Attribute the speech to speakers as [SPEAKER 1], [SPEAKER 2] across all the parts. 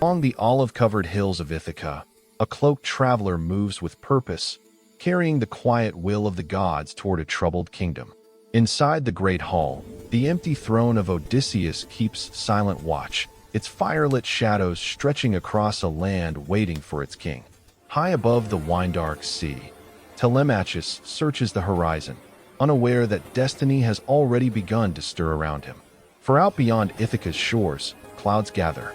[SPEAKER 1] Along the olive-covered hills of Ithaca, a cloaked traveler moves with purpose, carrying the quiet will of the gods toward a troubled kingdom. Inside the great hall, the empty throne of Odysseus keeps silent watch, its firelit shadows stretching across a land waiting for its king. High above the wine-dark sea, Telemachus searches the horizon, unaware that destiny has already begun to stir around him. For out beyond Ithaca's shores, clouds gather,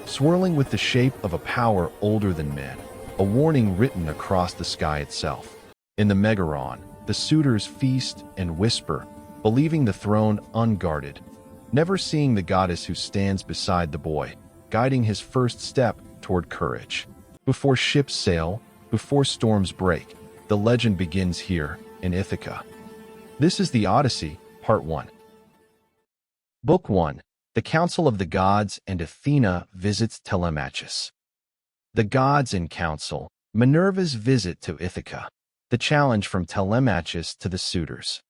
[SPEAKER 1] swirling with the shape of a power older than men, a warning written across the sky itself. In the Megaron, the suitors feast and whisper, believing the throne unguarded, never seeing the goddess who stands beside the boy, guiding his first step toward courage. Before ships sail, before storms break, the legend begins here in Ithaca. This is the Odyssey, Part 1. Book 1. The Council of the Gods and Athena visits Telemachus. The gods in council, Minerva's visit to Ithaca, the challenge from Telemachus to the suitors.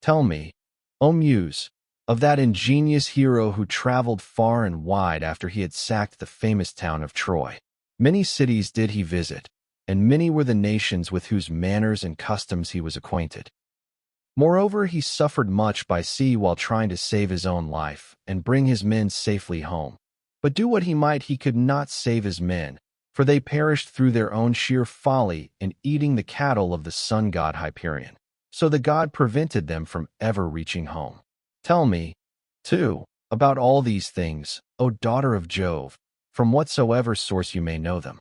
[SPEAKER 1] Tell me, O Muse, of that ingenious hero who traveled far and wide after he had sacked the famous town of Troy. Many cities did he visit, and many were the nations with whose manners and customs he was acquainted. Moreover, he suffered much by sea while trying to save his own life and bring his men safely home. But do what he might, he could not save his men, for they perished through their own sheer folly in eating the cattle of the sun god Hyperion. So the god prevented them from ever reaching home. Tell me, too, about all these things, O daughter of Jove, from whatsoever source you may know them.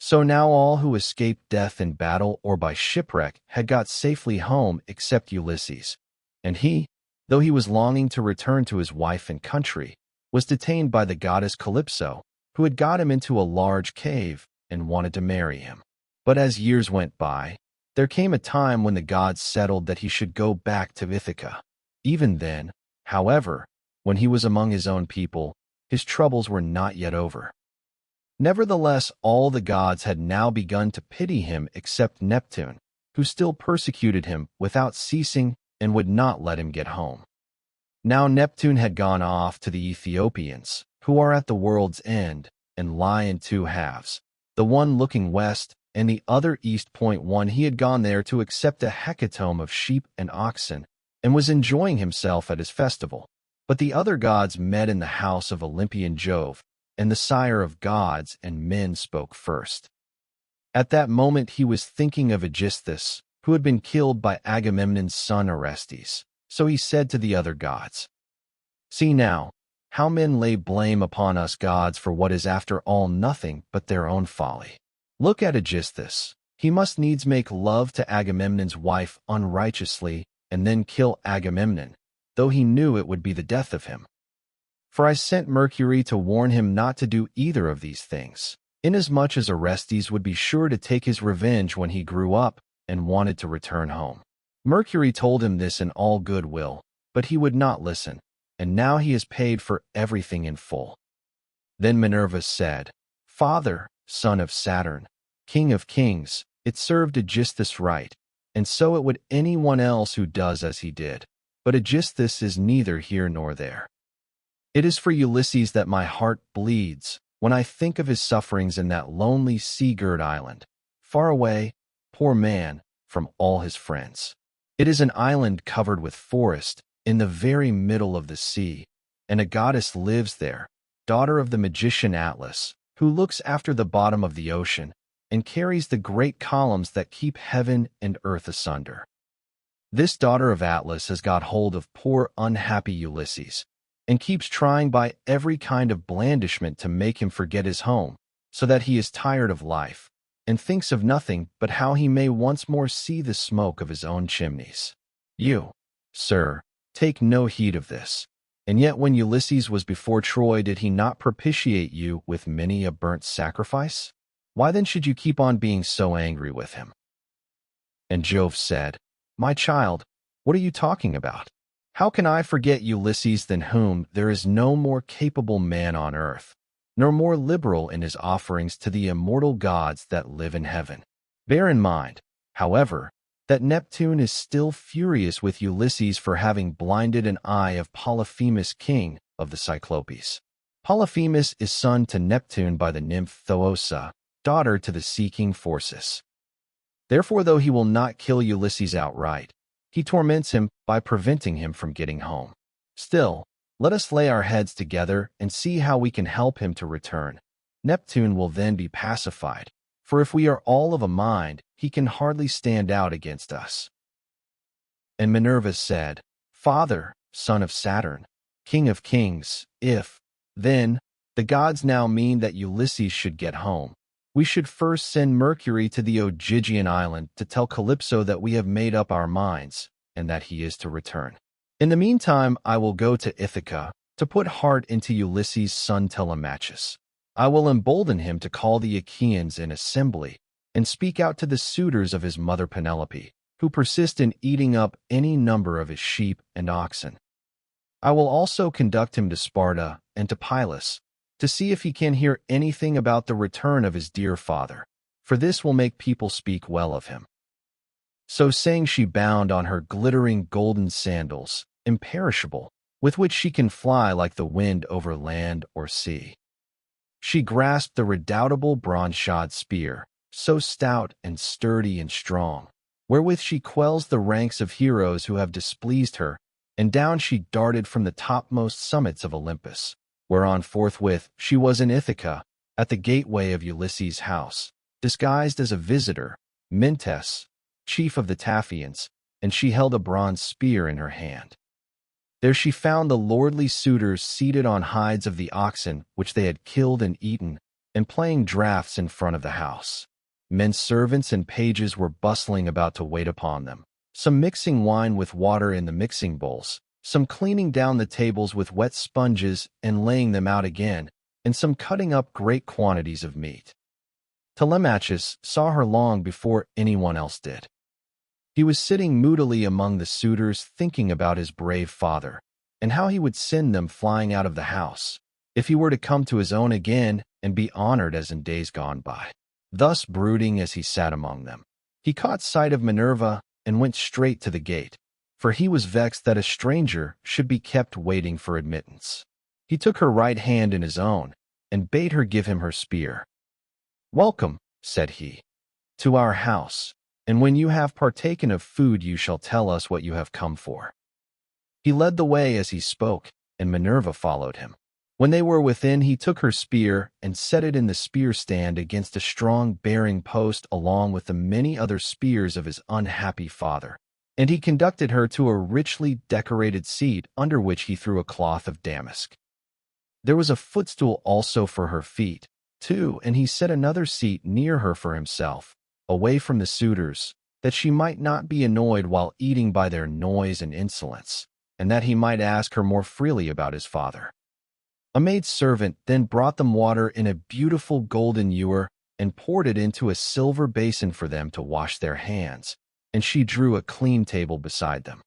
[SPEAKER 1] So now all who escaped death in battle or by shipwreck had got safely home except Ulysses, and he, though he was longing to return to his wife and country, was detained by the goddess Calypso, who had got him into a large cave and wanted to marry him. But as years went by, there came a time when the gods settled that he should go back to Ithaca. Even then, however, when he was among his own people, his troubles were not yet over. Nevertheless, all the gods had now begun to pity him except Neptune, who still persecuted him without ceasing and would not let him get home. Now Neptune had gone off to the Ethiopians, who are at the world's end and lie in two halves, the one looking west and the other east. One, he had gone there to accept a hecatomb of sheep and oxen and was enjoying himself at his festival. But the other gods met in the house of Olympian Jove, and the sire of gods and men spoke first. At that moment he was thinking of Aegisthus, who had been killed by Agamemnon's son Orestes. So he said to the other gods, See now, how men lay blame upon us gods for what is after all nothing but their own folly. Look at Aegisthus. He must needs make love to Agamemnon's wife unrighteously and then kill Agamemnon, though he knew it would be the death of him. For I sent Mercury to warn him not to do either of these things, inasmuch as Orestes would be sure to take his revenge when he grew up and wanted to return home. Mercury told him this in all good will, but he would not listen, and now he is paid for everything in full. Then Minerva said, Father, son of Saturn, king of kings, it served Aegisthus right, and so it would anyone else who does as he did. But Aegisthus is neither here nor there. It is for Ulysses that my heart bleeds when I think of his sufferings in that lonely sea-girt island, far away, poor man, from all his friends. It is an island covered with forest, in the very middle of the sea, and a goddess lives there, daughter of the magician Atlas, who looks after the bottom of the ocean and carries the great columns that keep heaven and earth asunder. This daughter of Atlas has got hold of poor unhappy Ulysses, and keeps trying by every kind of blandishment to make him forget his home, so that he is tired of life, and thinks of nothing but how he may once more see the smoke of his own chimneys. You, sir, take no heed of this, and yet when Ulysses was before Troy, did he not propitiate you with many a burnt sacrifice? Why then should you keep on being so angry with him? And Jove said, My child, what are you talking about? How can I forget Ulysses than whom there is no more capable man on earth, nor more liberal in his offerings to the immortal gods that live in heaven? Bear in mind, however, that Neptune is still furious with Ulysses for having blinded an eye of Polyphemus, king of the Cyclopes. Polyphemus is son to Neptune by the nymph Thoosa, daughter to the sea king Phorcys. Therefore, though he will not kill Ulysses outright, he torments him by preventing him from getting home. Still, let us lay our heads together and see how we can help him to return. Neptune will then be pacified, for if we are all of a mind, he can hardly stand out against us. And Minerva said, Father, son of Saturn, king of kings, if, then, the gods now mean that Ulysses should get home, we should first send Mercury to the Ogygian island to tell Calypso that we have made up our minds, and that he is to return. In the meantime, I will go to Ithaca to put heart into Ulysses' son Telemachus. I will embolden him to call the Achaeans in assembly and speak out to the suitors of his mother Penelope, who persist in eating up any number of his sheep and oxen. I will also conduct him to Sparta and to Pylos, to see if he can hear anything about the return of his dear father, for this will make people speak well of him. So saying, she bound on her glittering golden sandals, imperishable, with which she can fly like the wind over land or sea. She grasped the redoubtable bronze-shod spear, so stout and sturdy and strong, wherewith she quells the ranks of heroes who have displeased her, and down she darted from the topmost summits of Olympus, whereon forthwith she was in Ithaca, at the gateway of Ulysses' house, disguised as a visitor, Mentes, chief of the Taphians, and she held a bronze spear in her hand. There she found the lordly suitors seated on hides of the oxen which they had killed and eaten, and playing draughts in front of the house. Men servants and pages were bustling about to wait upon them, some mixing wine with water in the mixing bowls, some cleaning down the tables with wet sponges and laying them out again, and some cutting up great quantities of meat. Telemachus saw her long before anyone else did. He was sitting moodily among the suitors, thinking about his brave father, and how he would send them flying out of the house, if he were to come to his own again and be honored as in days gone by. Thus brooding as he sat among them, he caught sight of Minerva and went straight to the gate, for he was vexed that a stranger should be kept waiting for admittance. He took her right hand in his own, and bade her give him her spear. "Welcome," said he, "to our house, and when you have partaken of food you shall tell us what you have come for." He led the way as he spoke, and Minerva followed him. When they were within, he took her spear and set it in the spear stand against a strong bearing post along with the many other spears of his unhappy father, and he conducted her to a richly decorated seat under which he threw a cloth of damask. There was a footstool also for her feet, too, and he set another seat near her for himself, away from the suitors, that she might not be annoyed while eating by their noise and insolence, and that he might ask her more freely about his father. A maid-servant then brought them water in a beautiful golden ewer and poured it into a silver basin for them to wash their hands, and she drew a clean table beside them.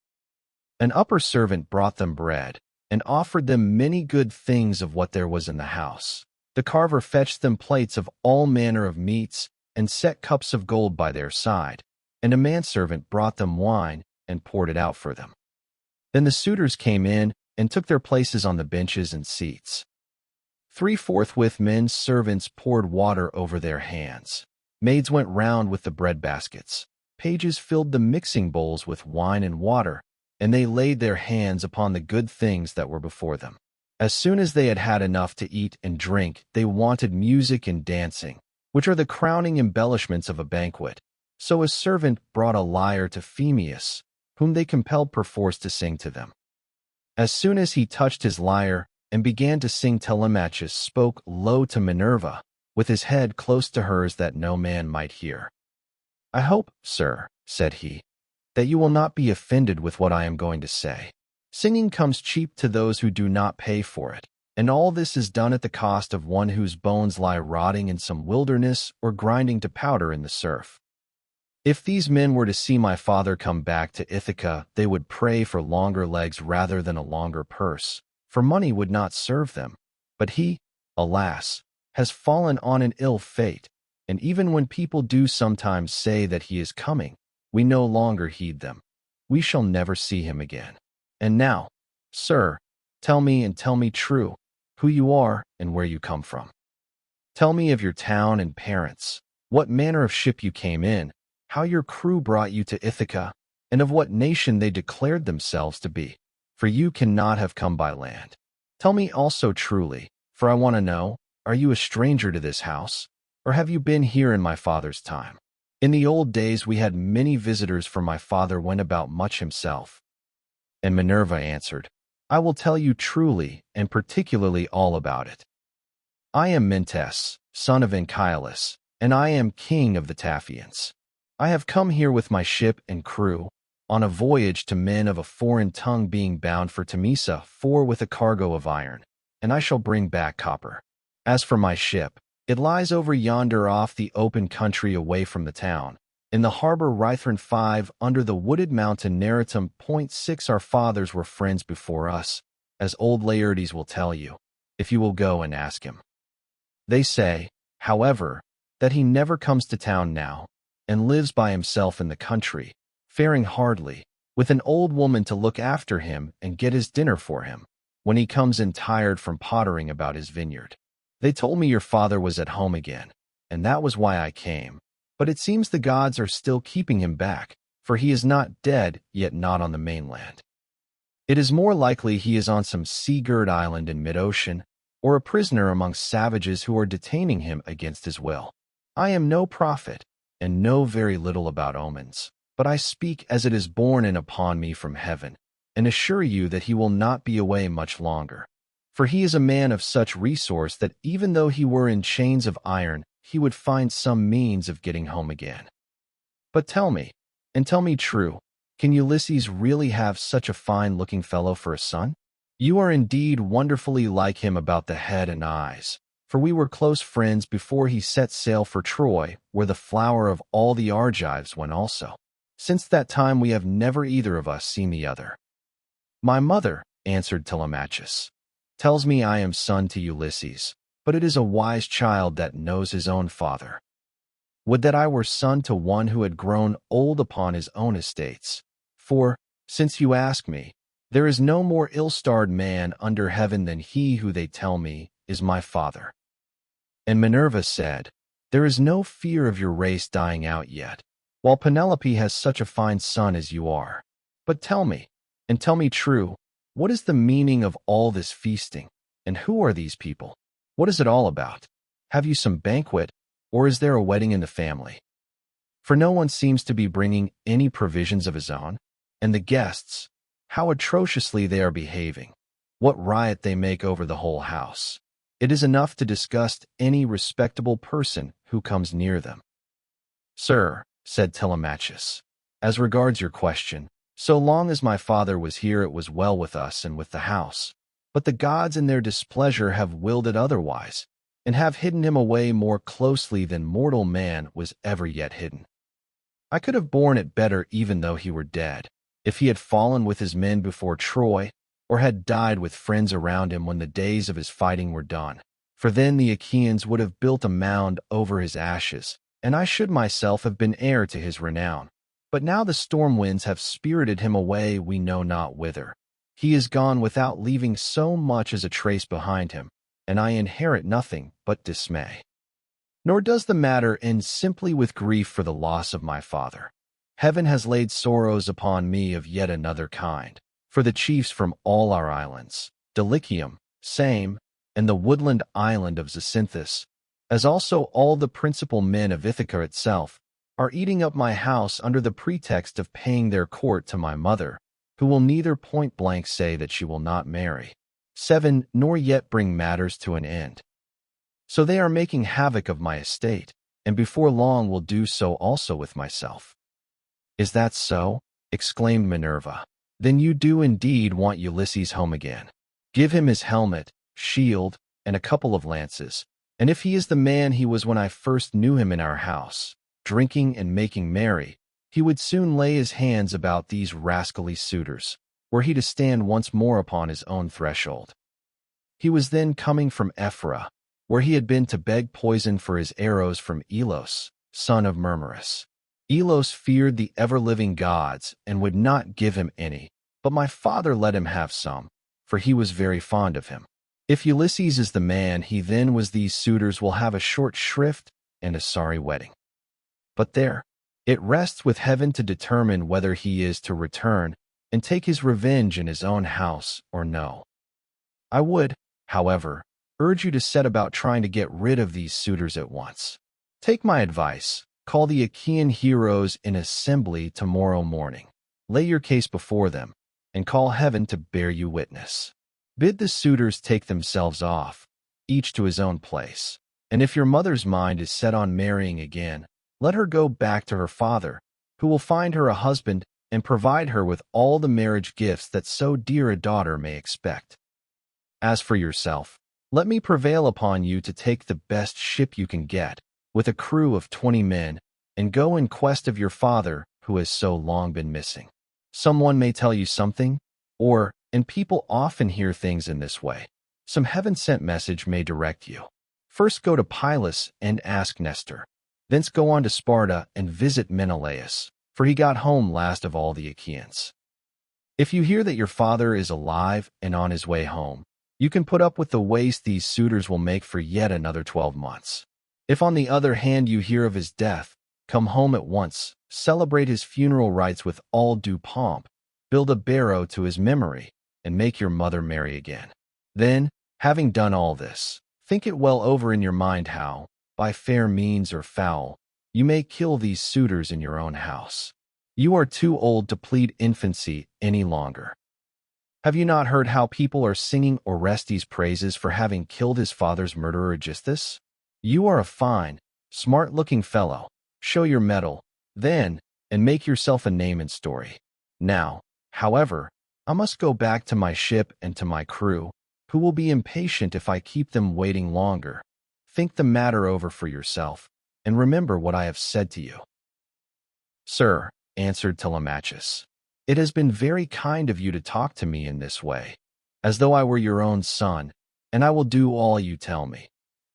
[SPEAKER 1] An upper servant brought them bread, and offered them many good things of what there was in the house. The carver fetched them plates of all manner of meats, and set cups of gold by their side, and a manservant brought them wine and poured it out for them. Then the suitors came in and took their places on the benches and seats. Forthwith men's servants poured water over their hands. Maids went round with the bread baskets. Pages filled the mixing bowls with wine and water, and they laid their hands upon the good things that were before them. As soon as they had had enough to eat and drink, they wanted music and dancing, which are the crowning embellishments of a banquet. So a servant brought a lyre to Phemius, whom they compelled perforce to sing to them. As soon as he touched his lyre and began to sing, Telemachus spoke low to Minerva, with his head close to hers that no man might hear. "I hope, sir," said he, "that you will not be offended with what I am going to say. Singing comes cheap to those who do not pay for it, and all this is done at the cost of one whose bones lie rotting in some wilderness or grinding to powder in the surf. If these men were to see my father come back to Ithaca, they would pray for longer legs rather than a longer purse, for money would not serve them. But he, alas, has fallen on an ill fate, and even when people do sometimes say that he is coming, we no longer heed them. We shall never see him again. And now, sir, tell me and tell me true, who you are and where you come from. Tell me of your town and parents, what manner of ship you came in, how your crew brought you to Ithaca, and of what nation they declared themselves to be, for you cannot have come by land. Tell me also truly, for I want to know, are you a stranger to this house, or have you been here in my father's time? In the old days we had many visitors, for my father went about much himself. And Minerva answered, I will tell you truly and particularly all about it. I am Mentes, son of Anchialus, and I am king of the Taphians. I have come here with my ship and crew, on a voyage to men of a foreign tongue, being bound for Temesa, for with a cargo of iron, and I shall bring back copper. As for my ship, it lies over yonder off the open country away from the town, in the harbor Rhythron 5, under the wooded mountain Neritum. 6 Our fathers were friends before us, as old Laertes will tell you, if you will go and ask him. They say, however, that he never comes to town now, and lives by himself in the country, faring hardly, with an old woman to look after him and get his dinner for him, when he comes in tired from pottering about his vineyard. They told me your father was at home again, and that was why I came, but it seems the gods are still keeping him back, for he is not dead, yet not on the mainland. It is more likely he is on some sea-girt island in mid-ocean, or a prisoner among savages who are detaining him against his will. I am no prophet, and know very little about omens, but I speak as it is borne in upon me from heaven, and assure you that he will not be away much longer. For he is a man of such resource that even though he were in chains of iron, he would find some means of getting home again. But tell me, and tell me true, can Ulysses really have such a fine-looking fellow for a son? You are indeed wonderfully like him about the head and eyes, for we were close friends before he set sail for Troy, where the flower of all the Argives went also. Since that time we have never either of us seen the other. My mother, answered Telemachus, tells me I am son to Ulysses, but it is a wise child that knows his own father. Would that I were son to one who had grown old upon his own estates, for, since you ask me, there is no more ill-starred man under heaven than he who they tell me is my father. And Minerva said, there is no fear of your race dying out yet, while Penelope has such a fine son as you are. But tell me, and tell me true, what is the meaning of all this feasting, and who are these people? What is it all about? Have you some banquet, or is there a wedding in the family? For no one seems to be bringing any provisions of his own, and the guests, how atrociously they are behaving, what riot they make over the whole house. It is enough to disgust any respectable person who comes near them. Sir, said Telemachus, as regards your question, so long as my father was here it was well with us and with the house, but the gods in their displeasure have willed it otherwise, and have hidden him away more closely than mortal man was ever yet hidden. I could have borne it better even though he were dead, if he had fallen with his men before Troy, or had died with friends around him when the days of his fighting were done, for then the Achaeans would have built a mound over his ashes, and I should myself have been heir to his renown. But now the storm winds have spirited him away we know not whither. He is gone without leaving so much as a trace behind him, and I inherit nothing but dismay. Nor does the matter end simply with grief for the loss of my father. Heaven has laid sorrows upon me of yet another kind, for the chiefs from all our islands, Dulichium, Same, and the woodland island of Zacynthus, as also all the principal men of Ithaca itself, are eating up my house under the pretext of paying their court to my mother, who will neither point-blank say that she will not marry, 7, nor yet bring matters to an end. So they are making havoc of my estate, and before long will do so also with myself. Is that so? Exclaimed Minerva. Then you do indeed want Ulysses home again. Give him his helmet, shield, and a couple of lances, and if he is the man he was when I first knew him in our house, drinking and making merry, he would soon lay his hands about these rascally suitors, were he to stand once more upon his own threshold. He was then coming from Ephyra, where he had been to beg poison for his arrows from Elos, son of Murmurus. Elos feared the ever-living gods and would not give him any, but my father let him have some, for he was very fond of him. If Ulysses is the man, he then was, these suitors will have a short shrift and a sorry wedding. But there, it rests with heaven to determine whether he is to return and take his revenge in his own house or no. I would, however, urge you to set about trying to get rid of these suitors at once. Take my advice. Call the Achaean heroes in assembly tomorrow morning. Lay your case before them, and call heaven to bear you witness. Bid the suitors take themselves off, each to his own place. And if your mother's mind is set on marrying again, let her go back to her father, who will find her a husband and provide her with all the marriage gifts that so dear a daughter may expect. As for yourself, let me prevail upon you to take the best ship you can get, with a crew of 20 men, and go in quest of your father, who has so long been missing. Someone may tell you something, and people often hear things in this way, some heaven-sent message may direct you. First go to Pylos and ask Nestor. Thence go on to Sparta and visit Menelaus, for he got home last of all the Achaeans. If you hear that your father is alive and on his way home, you can put up with the waste these suitors will make for yet another 12 months. If on the other hand you hear of his death, come home at once, celebrate his funeral rites with all due pomp, build a barrow to his memory, and make your mother marry again. Then, having done all this, think it well over in your mind how, by fair means or foul, you may kill these suitors in your own house. You are too old to plead infancy any longer. Have you not heard how people are singing Orestes' praises for having killed his father's murderer Odysseus? You are a fine, smart-looking fellow. Show your mettle, then, and make yourself a name in story. Now, however, I must go back to my ship and to my crew, who will be impatient if I keep them waiting longer. Think the matter over for yourself, and remember what I have said to you. Sir, answered Telemachus, it has been very kind of you to talk to me in this way, as though I were your own son, and I will do all you tell me.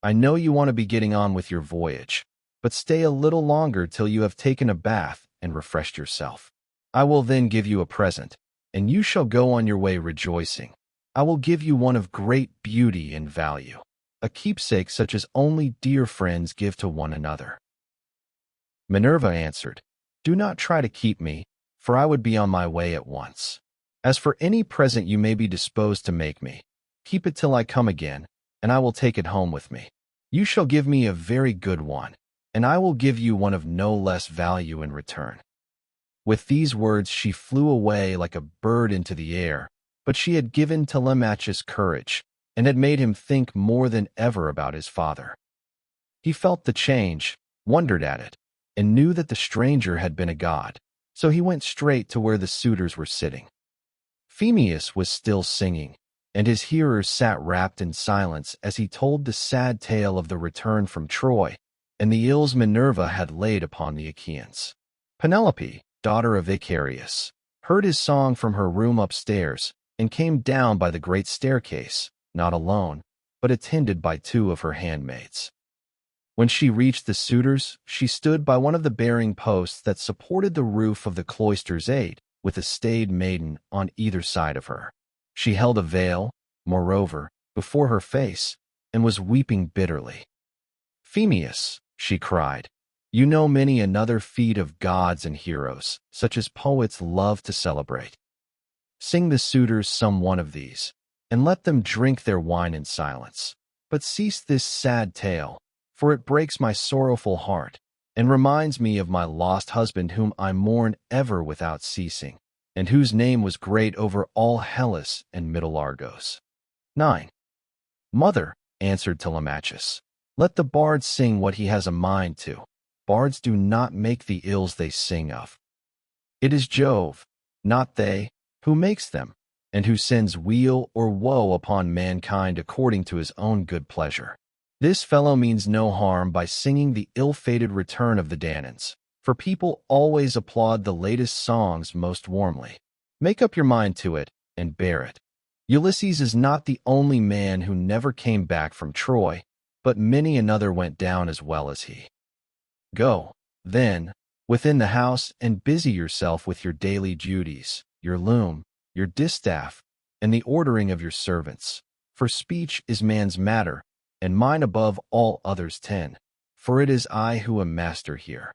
[SPEAKER 1] I know you want to be getting on with your voyage, but stay a little longer till you have taken a bath and refreshed yourself. I will then give you a present, and you shall go on your way rejoicing. I will give you one of great beauty and value, a keepsake such as only dear friends give to one another. Minerva answered, do not try to keep me, for I would be on my way at once. As for any present you may be disposed to make me, keep it till I come again, and I will take it home with me. You shall give me a very good one, and I will give you one of no less value in return. With these words she flew away like a bird into the air, but she had given Telemachus courage, and had made him think more than ever about his father. He felt the change, wondered at it, and knew that the stranger had been a god, so he went straight to where the suitors were sitting. Phemius was still singing, and his hearers sat wrapped in silence as he told the sad tale of the return from Troy, and the ills Minerva had laid upon the Achaeans. Penelope, daughter of Icarius, heard his song from her room upstairs, and came down by the great staircase, not alone, but attended by 2 of her handmaids. When she reached the suitors, she stood by one of the bearing posts that supported the roof of the cloister's aid, with a staid maiden on either side of her. She held a veil, moreover, before her face, and was weeping bitterly. Phemius, she cried, you know many another feat of gods and heroes, such as poets love to celebrate. Sing the suitors some one of these, and let them drink their wine in silence. But cease this sad tale, for it breaks my sorrowful heart, and reminds me of my lost husband whom I mourn ever without ceasing, and whose name was great over all Hellas and Middle Argos. 9. Mother, answered Telemachus, let the bard sing what he has a mind to. Bards do not make the ills they sing of. It is Jove, not they, who makes them, and who sends weal or woe upon mankind according to his own good pleasure. This fellow means no harm by singing the ill-fated return of the Danaans, for people always applaud the latest songs most warmly. Make up your mind to it, and bear it. Ulysses is not the only man who never came back from Troy, but many another went down as well as he. Go, then, within the house and busy yourself with your daily duties, your loom, your distaff, and the ordering of your servants, for speech is man's matter, and mine above all others 10, for it is I who am master here.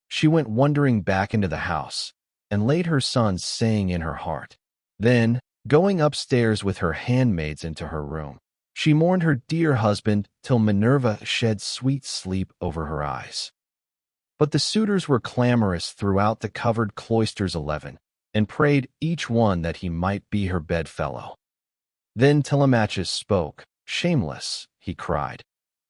[SPEAKER 1] She went wondering back into the house, and laid her sons saying in her heart. Then, going upstairs with her handmaids into her room, she mourned her dear husband till Minerva shed sweet sleep over her eyes. But the suitors were clamorous throughout the covered cloisters 11, and prayed each one that he might be her bedfellow. Then Telemachus spoke. Shameless, he cried,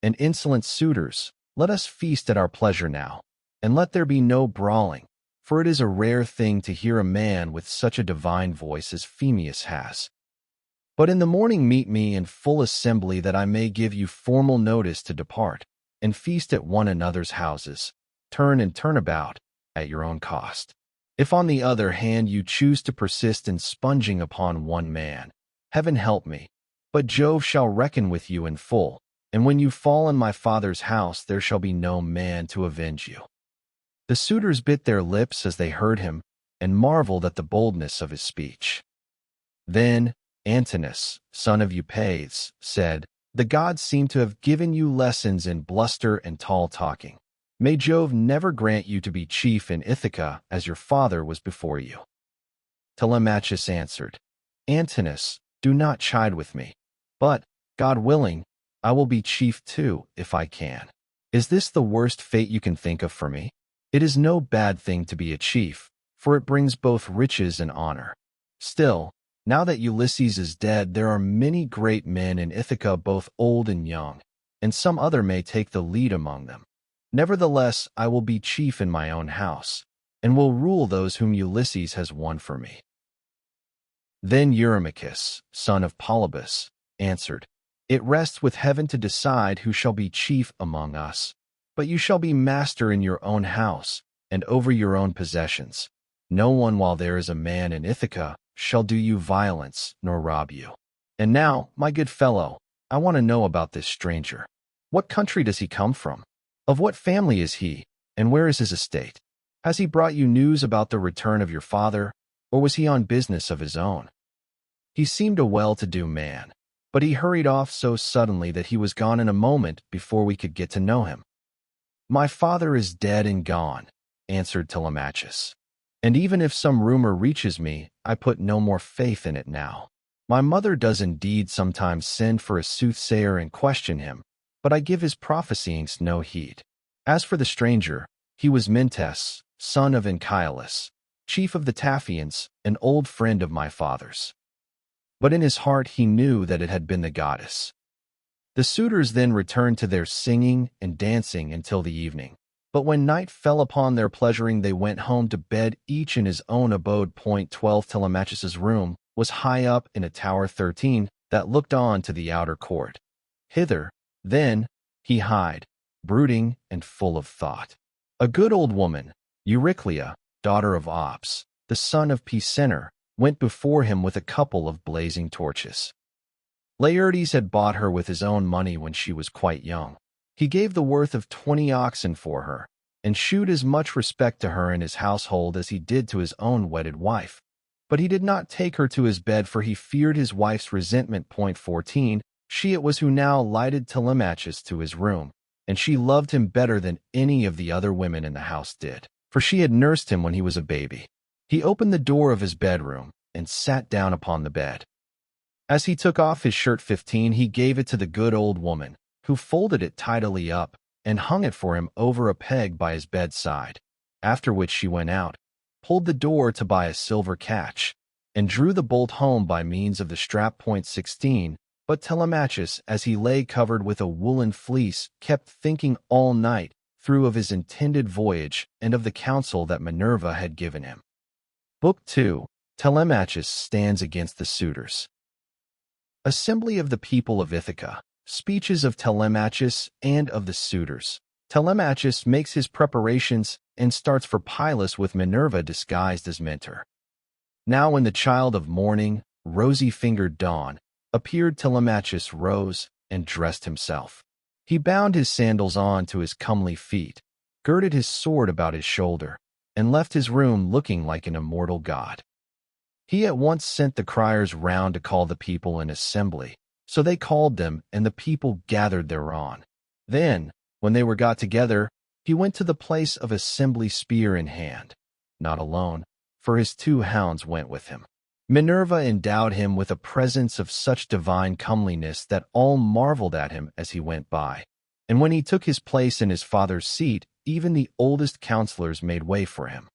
[SPEAKER 1] and insolent suitors, let us feast at our pleasure now, and let there be no brawling, for it is a rare thing to hear a man with such a divine voice as Phemius has. But in the morning meet me in full assembly, that I may give you formal notice to depart, and feast at one another's houses, turn and turn about, at your own cost. If on the other hand you choose to persist in sponging upon one man, heaven help me, but Jove shall reckon with you in full, and when you fall in my father's house there shall be no man to avenge you. The suitors bit their lips as they heard him, and marveled at the boldness of his speech. Then Antinous, son of Eupeithes, said, The gods seem to have given you lessons in bluster and tall talking. May Jove never grant you to be chief in Ithaca as your father was before you. Telemachus answered, Antinous, do not chide with me, but, God willing, I will be chief too, if I can. Is this the worst fate you can think of for me? It is no bad thing to be a chief, for it brings both riches and honor. Still, now that Ulysses is dead, there are many great men in Ithaca, both old and young, and some other may take the lead among them. Nevertheless, I will be chief in my own house, and will rule those whom Ulysses has won for me. Then Eurymachus, son of Polybus, answered, It rests with heaven to decide who shall be chief among us, but you shall be master in your own house, and over your own possessions. No one, while there is a man in Ithaca, shall do you violence, nor rob you. And now, my good fellow, I want to know about this stranger. What country does he come from? Of what family is he, and where is his estate? Has he brought you news about the return of your father, or was he on business of his own? He seemed a well-to-do man, but he hurried off so suddenly that he was gone in a moment before we could get to know him. My father is dead and gone, answered Telemachus. And even if some rumor reaches me, I put no more faith in it now. My mother does indeed sometimes send for a soothsayer and question him, but I give his prophesyings no heed. As for the stranger, he was Mentes, son of Anchialus, chief of the Taphians, an old friend of my father's. But in his heart he knew that it had been the goddess. The suitors then returned to their singing and dancing until the evening. But when night fell upon their pleasuring, they went home to bed, each in his own abode. 12 Telemachus's room was high up in a tower 13 that looked on to the outer court. Hither, then, he hied, brooding and full of thought. A good old woman, Euryclea, daughter of Ops, the son of Pisenor, went before him with a couple of blazing torches. Laertes had bought her with his own money when she was quite young. He gave the worth of 20 oxen for her, and shewed as much respect to her and his household as he did to his own wedded wife. But he did not take her to his bed, for he feared his wife's resentment. 14 She it was who now lighted Telemachus to his room, and she loved him better than any of the other women in the house did, for she had nursed him when he was a baby. He opened the door of his bedroom, and sat down upon the bed. As he took off his shirt 15, he gave it to the good old woman, who folded it tidily up, and hung it for him over a peg by his bedside, after which she went out, pulled the door to by a silver catch, and drew the bolt home by means of the strap. 16 But Telemachus, as he lay covered with a woolen fleece, kept thinking all night through of his intended voyage and of the counsel that Minerva had given him. Book 2. Telemachus stands against the suitors. Assembly of the people of Ithaca. Speeches of Telemachus and of the suitors. Telemachus makes his preparations and starts for Pylos with Minerva disguised as Mentor. Now when the child of morning, rosy-fingered dawn, appeared, Telemachus rose and dressed himself. He bound his sandals on to his comely feet, girded his sword about his shoulder, and left his room looking like an immortal god. He at once sent the criers round to call the people in assembly, So they called them, and the people gathered thereon. Then, when they were got together, he went to the place of assembly spear in hand, not alone, for his 2 hounds went with him. Minerva endowed him with a presence of such divine comeliness that all marveled at him as he went by. And when he took his place in his father's seat, even the oldest counselors made way for him.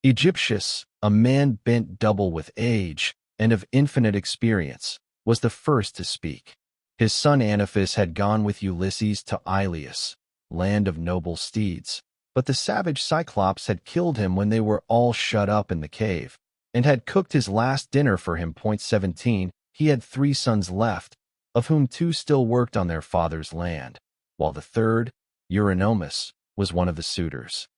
[SPEAKER 1] Odysseus, a man bent double with age and of infinite experience, was the first to speak. His son Anaphis had gone with Ulysses to Ilius, land of noble steeds, but the savage Cyclops had killed him when they were all shut up in the cave, and had cooked his last dinner for him. 17. He had 3 sons left, of whom 2 still worked on their father's land, while the third, Eurynomus, was one of the suitors.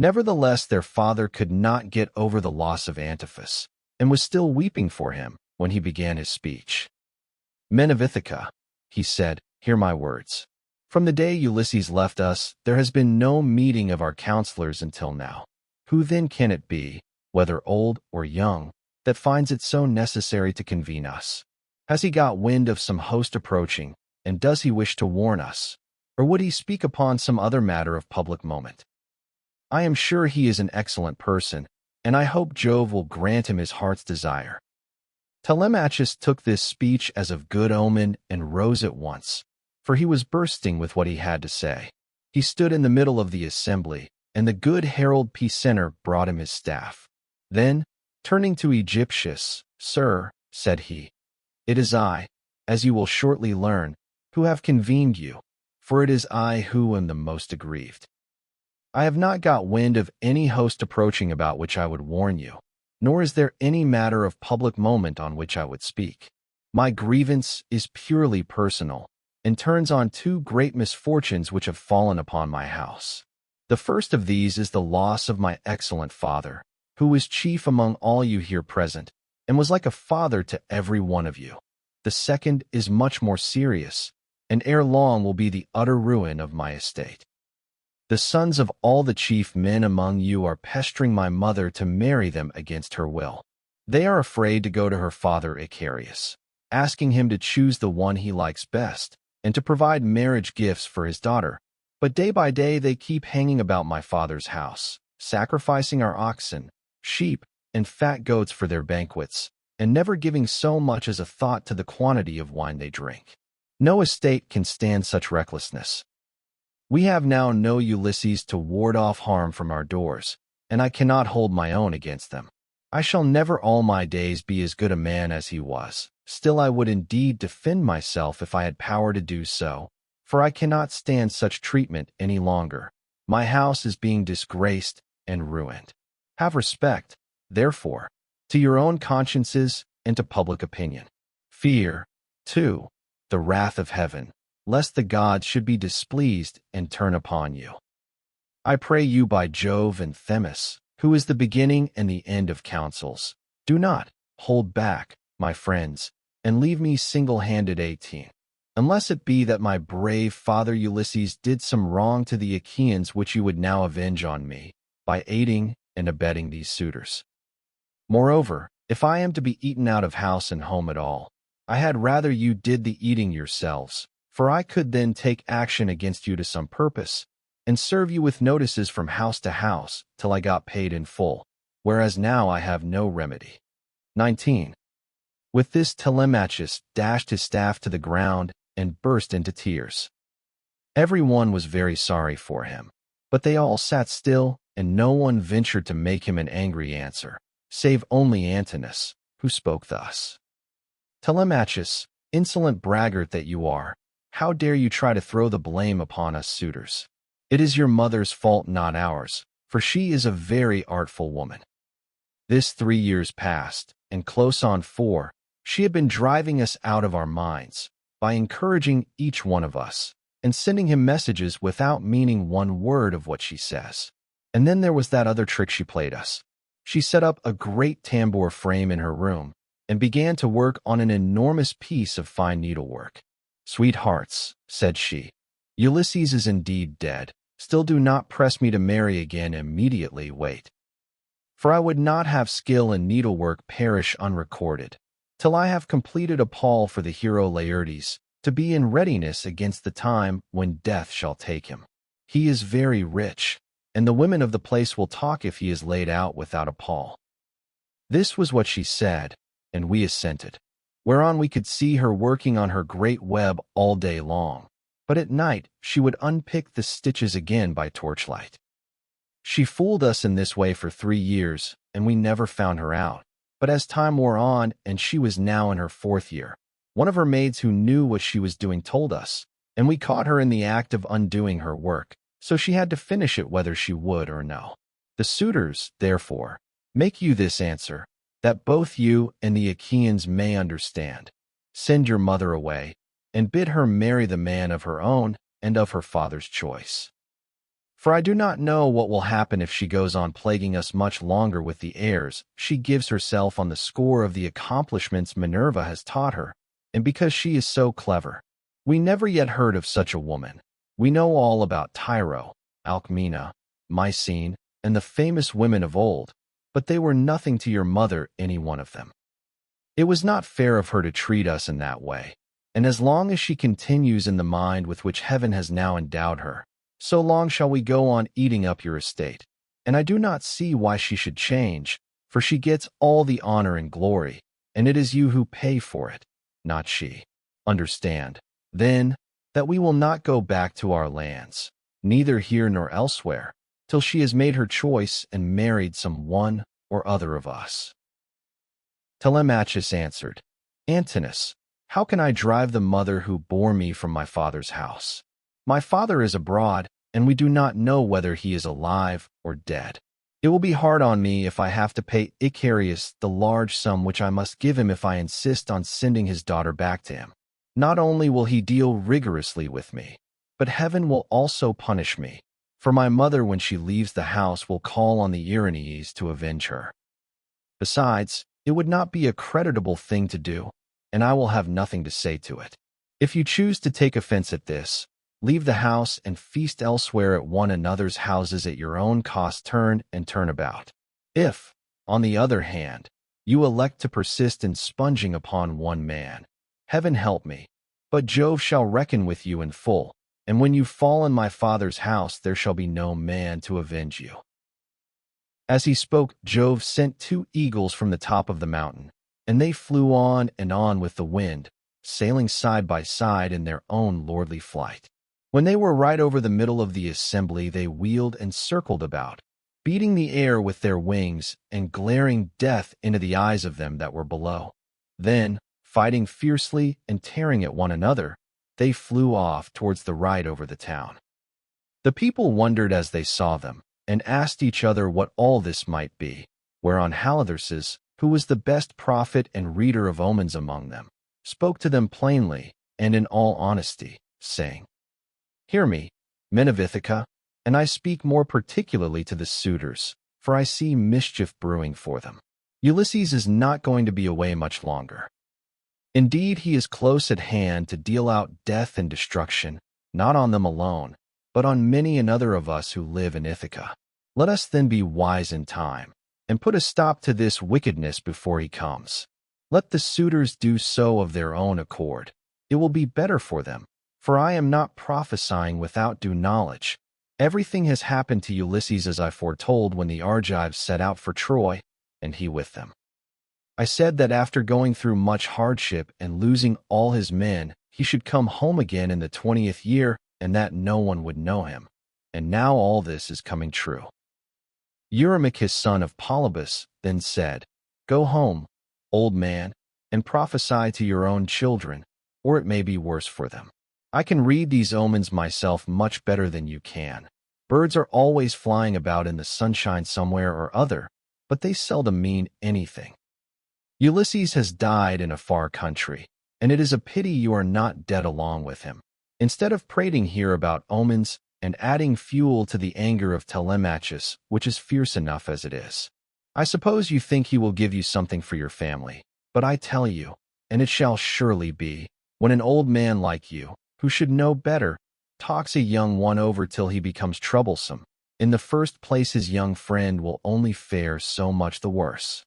[SPEAKER 1] Nevertheless, their father could not get over the loss of Antiphus, and was still weeping for him when he began his speech. Men of Ithaca, he said, hear my words. From the day Ulysses left us, there has been no meeting of our counselors until now. Who then can it be, whether old or young, that finds it so necessary to convene us? Has he got wind of some host approaching, and does he wish to warn us? Or would he speak upon some other matter of public moment? I am sure he is an excellent person, and I hope Jove will grant him his heart's desire. Telemachus took this speech as of good omen and rose at once, for he was bursting with what he had to say. He stood in the middle of the assembly, and the good herald Pisenner brought him his staff. Then, turning to Odysseus, Sir, said he, it is I, as you will shortly learn, who have convened you, for it is I who am the most aggrieved. I have not got wind of any host approaching about which I would warn you, nor is there any matter of public moment on which I would speak. My grievance is purely personal, and turns on 2 great misfortunes which have fallen upon my house. The first of these is the loss of my excellent father, who was chief among all you here present, and was like a father to every one of you. The second is much more serious, and ere long will be the utter ruin of my estate. The sons of all the chief men among you are pestering my mother to marry them against her will. They are afraid to go to her father Icarius, asking him to choose the one he likes best, and to provide marriage gifts for his daughter. But day by day they keep hanging about my father's house, sacrificing our oxen, sheep, and fat goats for their banquets, and never giving so much as a thought to the quantity of wine they drink. No estate can stand such recklessness. We have now no Ulysses to ward off harm from our doors, and I cannot hold my own against them. I shall never all my days be as good a man as he was. Still I would indeed defend myself if I had power to do so, for I cannot stand such treatment any longer. My house is being disgraced and ruined. Have respect, therefore, to your own consciences and to public opinion. Fear, too, the wrath of heaven, lest the gods should be displeased and turn upon you. I pray you by Jove and Themis, who is the beginning and the end of counsels, do not hold back, my friends, and leave me single-handed. 18. Unless it be that my brave father Ulysses did some wrong to the Achaeans which you would now avenge on me, by aiding and abetting these suitors. Moreover, if I am to be eaten out of house and home at all, I had rather you did the eating yourselves, for I could then take action against you to some purpose, and serve you with notices from house to house till I got paid in full, whereas now I have no remedy. 19. With this Telemachus dashed his staff to the ground and burst into tears. Every one was very sorry for him, but they all sat still, and no one ventured to make him an angry answer, save only Antinous, who spoke thus. Telemachus, insolent braggart that you are, how dare you try to throw the blame upon us suitors? It is your mother's fault, not ours, for she is a very artful woman. This 3 years past, and close on 4, she had been driving us out of our minds, by encouraging each one of us, and sending him messages without meaning one word of what she says. And then there was that other trick she played us. She set up a great tambour frame in her room, and began to work on an enormous piece of fine needlework. Sweethearts, said she, Ulysses is indeed dead. Still do not press me to marry again immediately, wait. For I would not have skill in needlework perish unrecorded. till I have completed a pall for the hero Laertes, to be in readiness against the time when death shall take him. He is very rich, and the women of the place will talk if he is laid out without a pall." This was what she said, and we assented, whereon we could see her working on her great web all day long, but at night she would unpick the stitches again by torchlight. She fooled us in this way for 3 years, and we never found her out. But as time wore on, and she was now in her 4th year, one of her maids who knew what she was doing told us, and we caught her in the act of undoing her work, so she had to finish it whether she would or no. The suitors, therefore, make you this answer, that both you and the Achaeans may understand. Send your mother away, and bid her marry the man of her own and of her father's choice. For I do not know what will happen if she goes on plaguing us much longer with the airs she gives herself on the score of the accomplishments Minerva has taught her, and because she is so clever. We never yet heard of such a woman. We know all about Tyro, Alcmena, Mycene, and the famous women of old, but they were nothing to your mother, any one of them. It was not fair of her to treat us in that way, and as long as she continues in the mind with which heaven has now endowed her, so long shall we go on eating up your estate, and I do not see why she should change, for she gets all the honor and glory, and it is you who pay for it, not she. Understand, then, that we will not go back to our lands, neither here nor elsewhere, till she has made her choice and married some one or other of us." Telemachus answered, "Antinous, how can I drive the mother who bore me from my father's house? My father is abroad, and we do not know whether he is alive or dead. It will be hard on me if I have to pay Icarius the large sum which I must give him if I insist on sending his daughter back to him. Not only will he deal rigorously with me, but heaven will also punish me, for my mother when she leaves the house will call on the Erinyes to avenge her. Besides, it would not be a creditable thing to do, and I will have nothing to say to it. If you choose to take offense at this, leave the house and feast elsewhere at one another's houses at your own cost, turn and turn about. If, on the other hand, you elect to persist in sponging upon one man, heaven help me, but Jove shall reckon with you in full, and when you fall in my father's house there shall be no man to avenge you." As he spoke, Jove sent 2 eagles from the top of the mountain, and they flew on and on with the wind, sailing side by side in their own lordly flight. When they were right over the middle of the assembly, they wheeled and circled about, beating the air with their wings and glaring death into the eyes of them that were below. Then, fighting fiercely and tearing at one another, they flew off towards the right over the town. The people wondered as they saw them, and asked each other what all this might be, whereon Halitherses, who was the best prophet and reader of omens among them, spoke to them plainly and in all honesty, saying, "Hear me, men of Ithaca, and I speak more particularly to the suitors, for I see mischief brewing for them. Ulysses is not going to be away much longer. Indeed, he is close at hand to deal out death and destruction, not on them alone, but on many another of us who live in Ithaca. Let us then be wise in time, and put a stop to this wickedness before he comes. Let the suitors do so of their own accord. It will be better for them, for I am not prophesying without due knowledge. Everything has happened to Ulysses as I foretold when the Argives set out for Troy, and he with them. I said that after going through much hardship and losing all his men, he should come home again in the 20th year, and that no one would know him. And now all this is coming true." Eurymachus, son of Polybus, then said, "Go home, old man, and prophesy to your own children, or it may be worse for them. I can read these omens myself much better than you can. Birds are always flying about in the sunshine somewhere or other, but they seldom mean anything. Ulysses has died in a far country, and it is a pity you are not dead along with him. Instead of prating here about omens and adding fuel to the anger of Telemachus, which is fierce enough as it is. I suppose you think he will give you something for your family, but I tell you, and it shall surely be, when an old man like you, who should know better, talks a young one over till he becomes troublesome, in the first place his young friend will only fare so much the worse.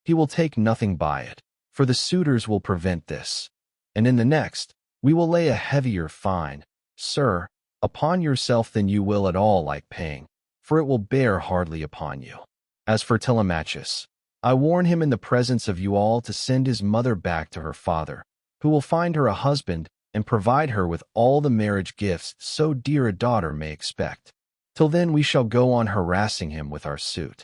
[SPEAKER 1] He will take nothing by it, for the suitors will prevent this. And in the next, we will lay a heavier fine, sir, upon yourself than you will at all like paying, for it will bear hardly upon you. As for Telemachus, I warn him in the presence of you all to send his mother back to her father, who will find her a husband and provide her with all the marriage gifts so dear a daughter may expect. Till then we shall go on harassing him with our suit.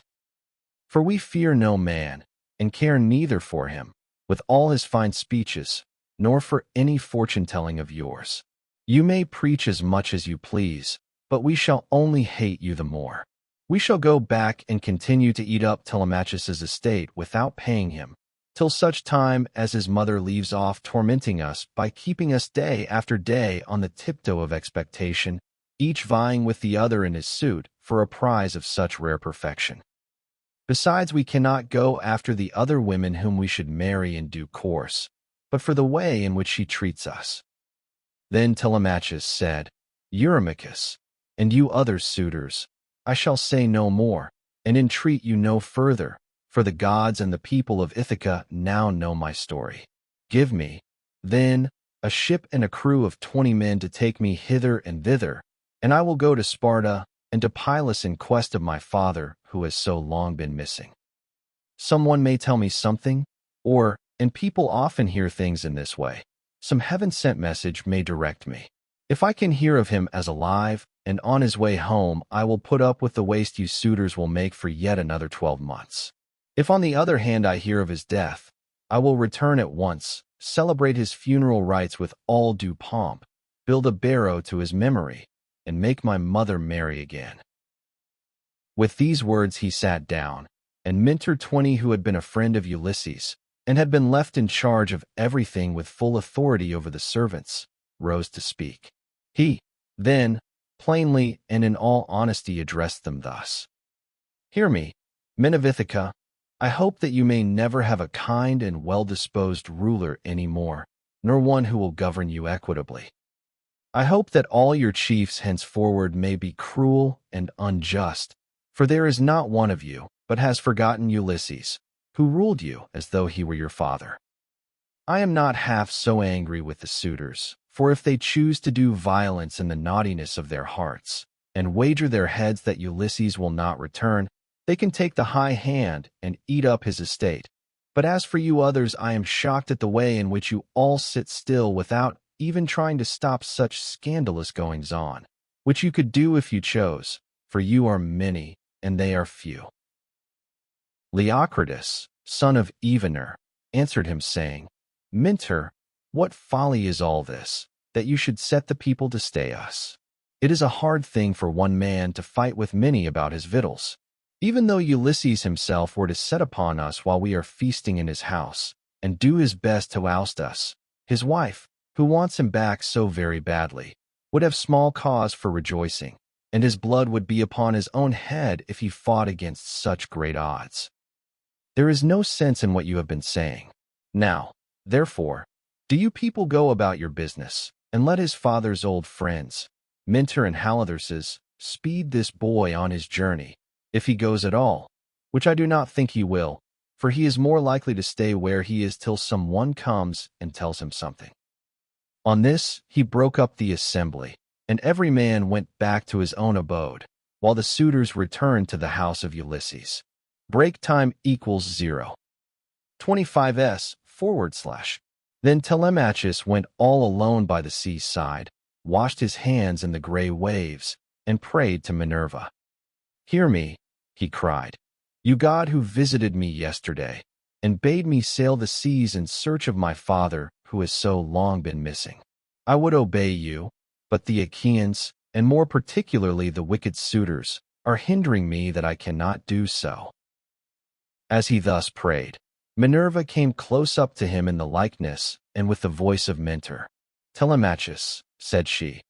[SPEAKER 1] For we fear no man, and care neither for him, with all his fine speeches, nor for any fortune-telling of yours. You may preach as much as you please, but we shall only hate you the more. We shall go back and continue to eat up Telemachus's estate without paying him, till such time as his mother leaves off tormenting us by keeping us day after day on the tiptoe of expectation, each vying with the other in his suit for a prize of such rare perfection. Besides, we cannot go after the other women whom we should marry in due course, but for the way in which she treats us. Then Telemachus said, Eurymachus, and you other suitors, I shall say no more, and entreat you no further, for the gods and the people of Ithaca now know my story. Give me, then, a ship and a crew of 20 men to take me hither and thither, and I will go to Sparta and to Pylos in quest of my father, who has so long been missing. Someone may tell me something, or, and people often hear things in this way, some heaven-sent message may direct me. If I can hear of him as alive and on his way home, I will put up with the waste you suitors will make for yet another 12 months. If on the other hand I hear of his death, I will return at once, celebrate his funeral rites with all due pomp, build a barrow to his memory, and make my mother marry again. With these words he sat down, and Mentor 20, who had been a friend of Ulysses, and had been left in charge of everything with full authority over the servants, rose to speak. He, then, plainly and in all honesty addressed them thus. Hear me, men of Ithaca, I hope that you may never have a kind and well-disposed ruler any more, nor one who will govern you equitably. I hope that all your chiefs henceforward may be cruel and unjust, for there is not one of you but has forgotten Ulysses, who ruled you as though he were your father. I am not half so angry with the suitors, for if they choose to do violence in the naughtiness of their hearts, and wager their heads that Ulysses will not return, they can take the high hand and eat up his estate. But as for you others, I am shocked at the way in which you all sit still without even trying to stop such scandalous goings-on, which you could do if you chose, for you are many, and they are few. Leocritus, son of Evenor, answered him, saying, Mentor, what folly is all this, that you should set the people to stay us? It is a hard thing for one man to fight with many about his victuals. Even though Ulysses himself were to set upon us while we are feasting in his house, and do his best to oust us, his wife, who wants him back so very badly, would have small cause for rejoicing, and his blood would be upon his own head if he fought against such great odds. There is no sense in what you have been saying. Now, therefore, do you people go about your business, and let his father's old friends, Mentor and Halitherses, speed this boy on his journey, if he goes at all, which I do not think he will, for he is more likely to stay where he is till some one comes and tells him something. On this, he broke up the assembly, and every man went back to his own abode, while the suitors returned to the house of Ulysses. Break time equals 0. 25s/. Then Telemachus went all alone by the seaside, washed his hands in the gray waves, and prayed to Minerva. Hear me, he cried, you god who visited me yesterday, and bade me sail the seas in search of my father who has so long been missing. I would obey you, but the Achaeans, and more particularly the wicked suitors, are hindering me that I cannot do so. As he thus prayed, Minerva came close up to him in the likeness and with the voice of Mentor. Telemachus, said she,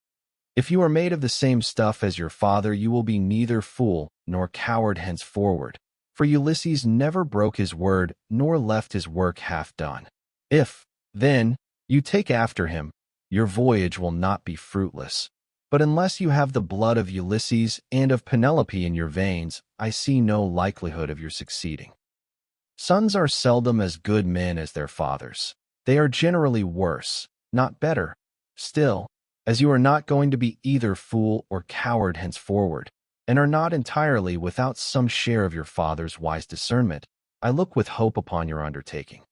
[SPEAKER 1] if you are made of the same stuff as your father, you will be neither fool nor coward henceforward, for Ulysses never broke his word nor left his work half done. If, then, you take after him, your voyage will not be fruitless. But unless you have the blood of Ulysses and of Penelope in your veins, I see no likelihood of your succeeding. Sons are seldom as good men as their fathers. They are generally worse, not better. Still, as you are not going to be either fool or coward henceforward, and are not entirely without some share of your father's wise discernment, I look with hope upon your undertaking.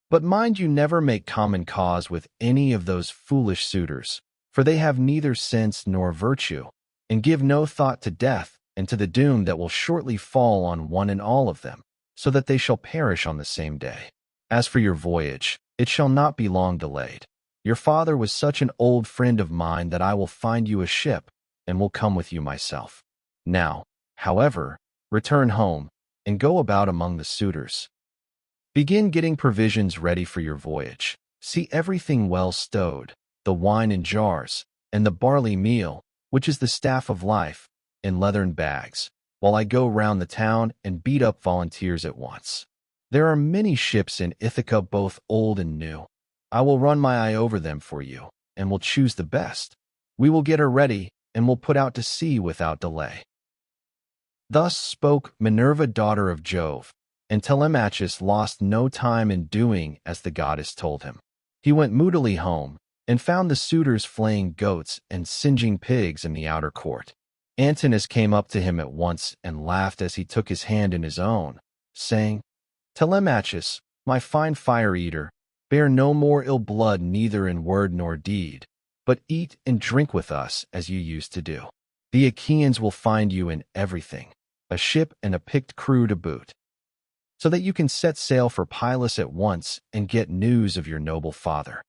[SPEAKER 1] But mind you never make common cause with any of those foolish suitors, for they have neither sense nor virtue, and give no thought to death and to the doom that will shortly fall on one and all of them, so that they shall perish on the same day. As for your voyage, it shall not be long delayed. Your father was such an old friend of mine that I will find you a ship, and will come with you myself. Now, however, return home, and go about among the suitors. Begin getting provisions ready for your voyage. See everything well stowed, the wine in jars, and the barley meal, which is the staff of life, in leathern bags, while I go round the town and beat up volunteers at once. There are many ships in Ithaca, both old and new. I will run my eye over them for you, and will choose the best. We will get her ready, and will put out to sea without delay. Thus spoke Minerva, daughter of Jove, and Telemachus lost no time in doing as the goddess told him. He went moodily home, and found the suitors flaying goats and singeing pigs in the outer court. Antinous came up to him at once and laughed as he took his hand in his own, saying, Telemachus, my fine fire-eater, bear no more ill blood neither in word nor deed, but eat and drink with us as you used to do. The Achaeans will find you in everything, a ship and a picked crew to boot, so that you can set sail for Pylos at once and get news of your noble father.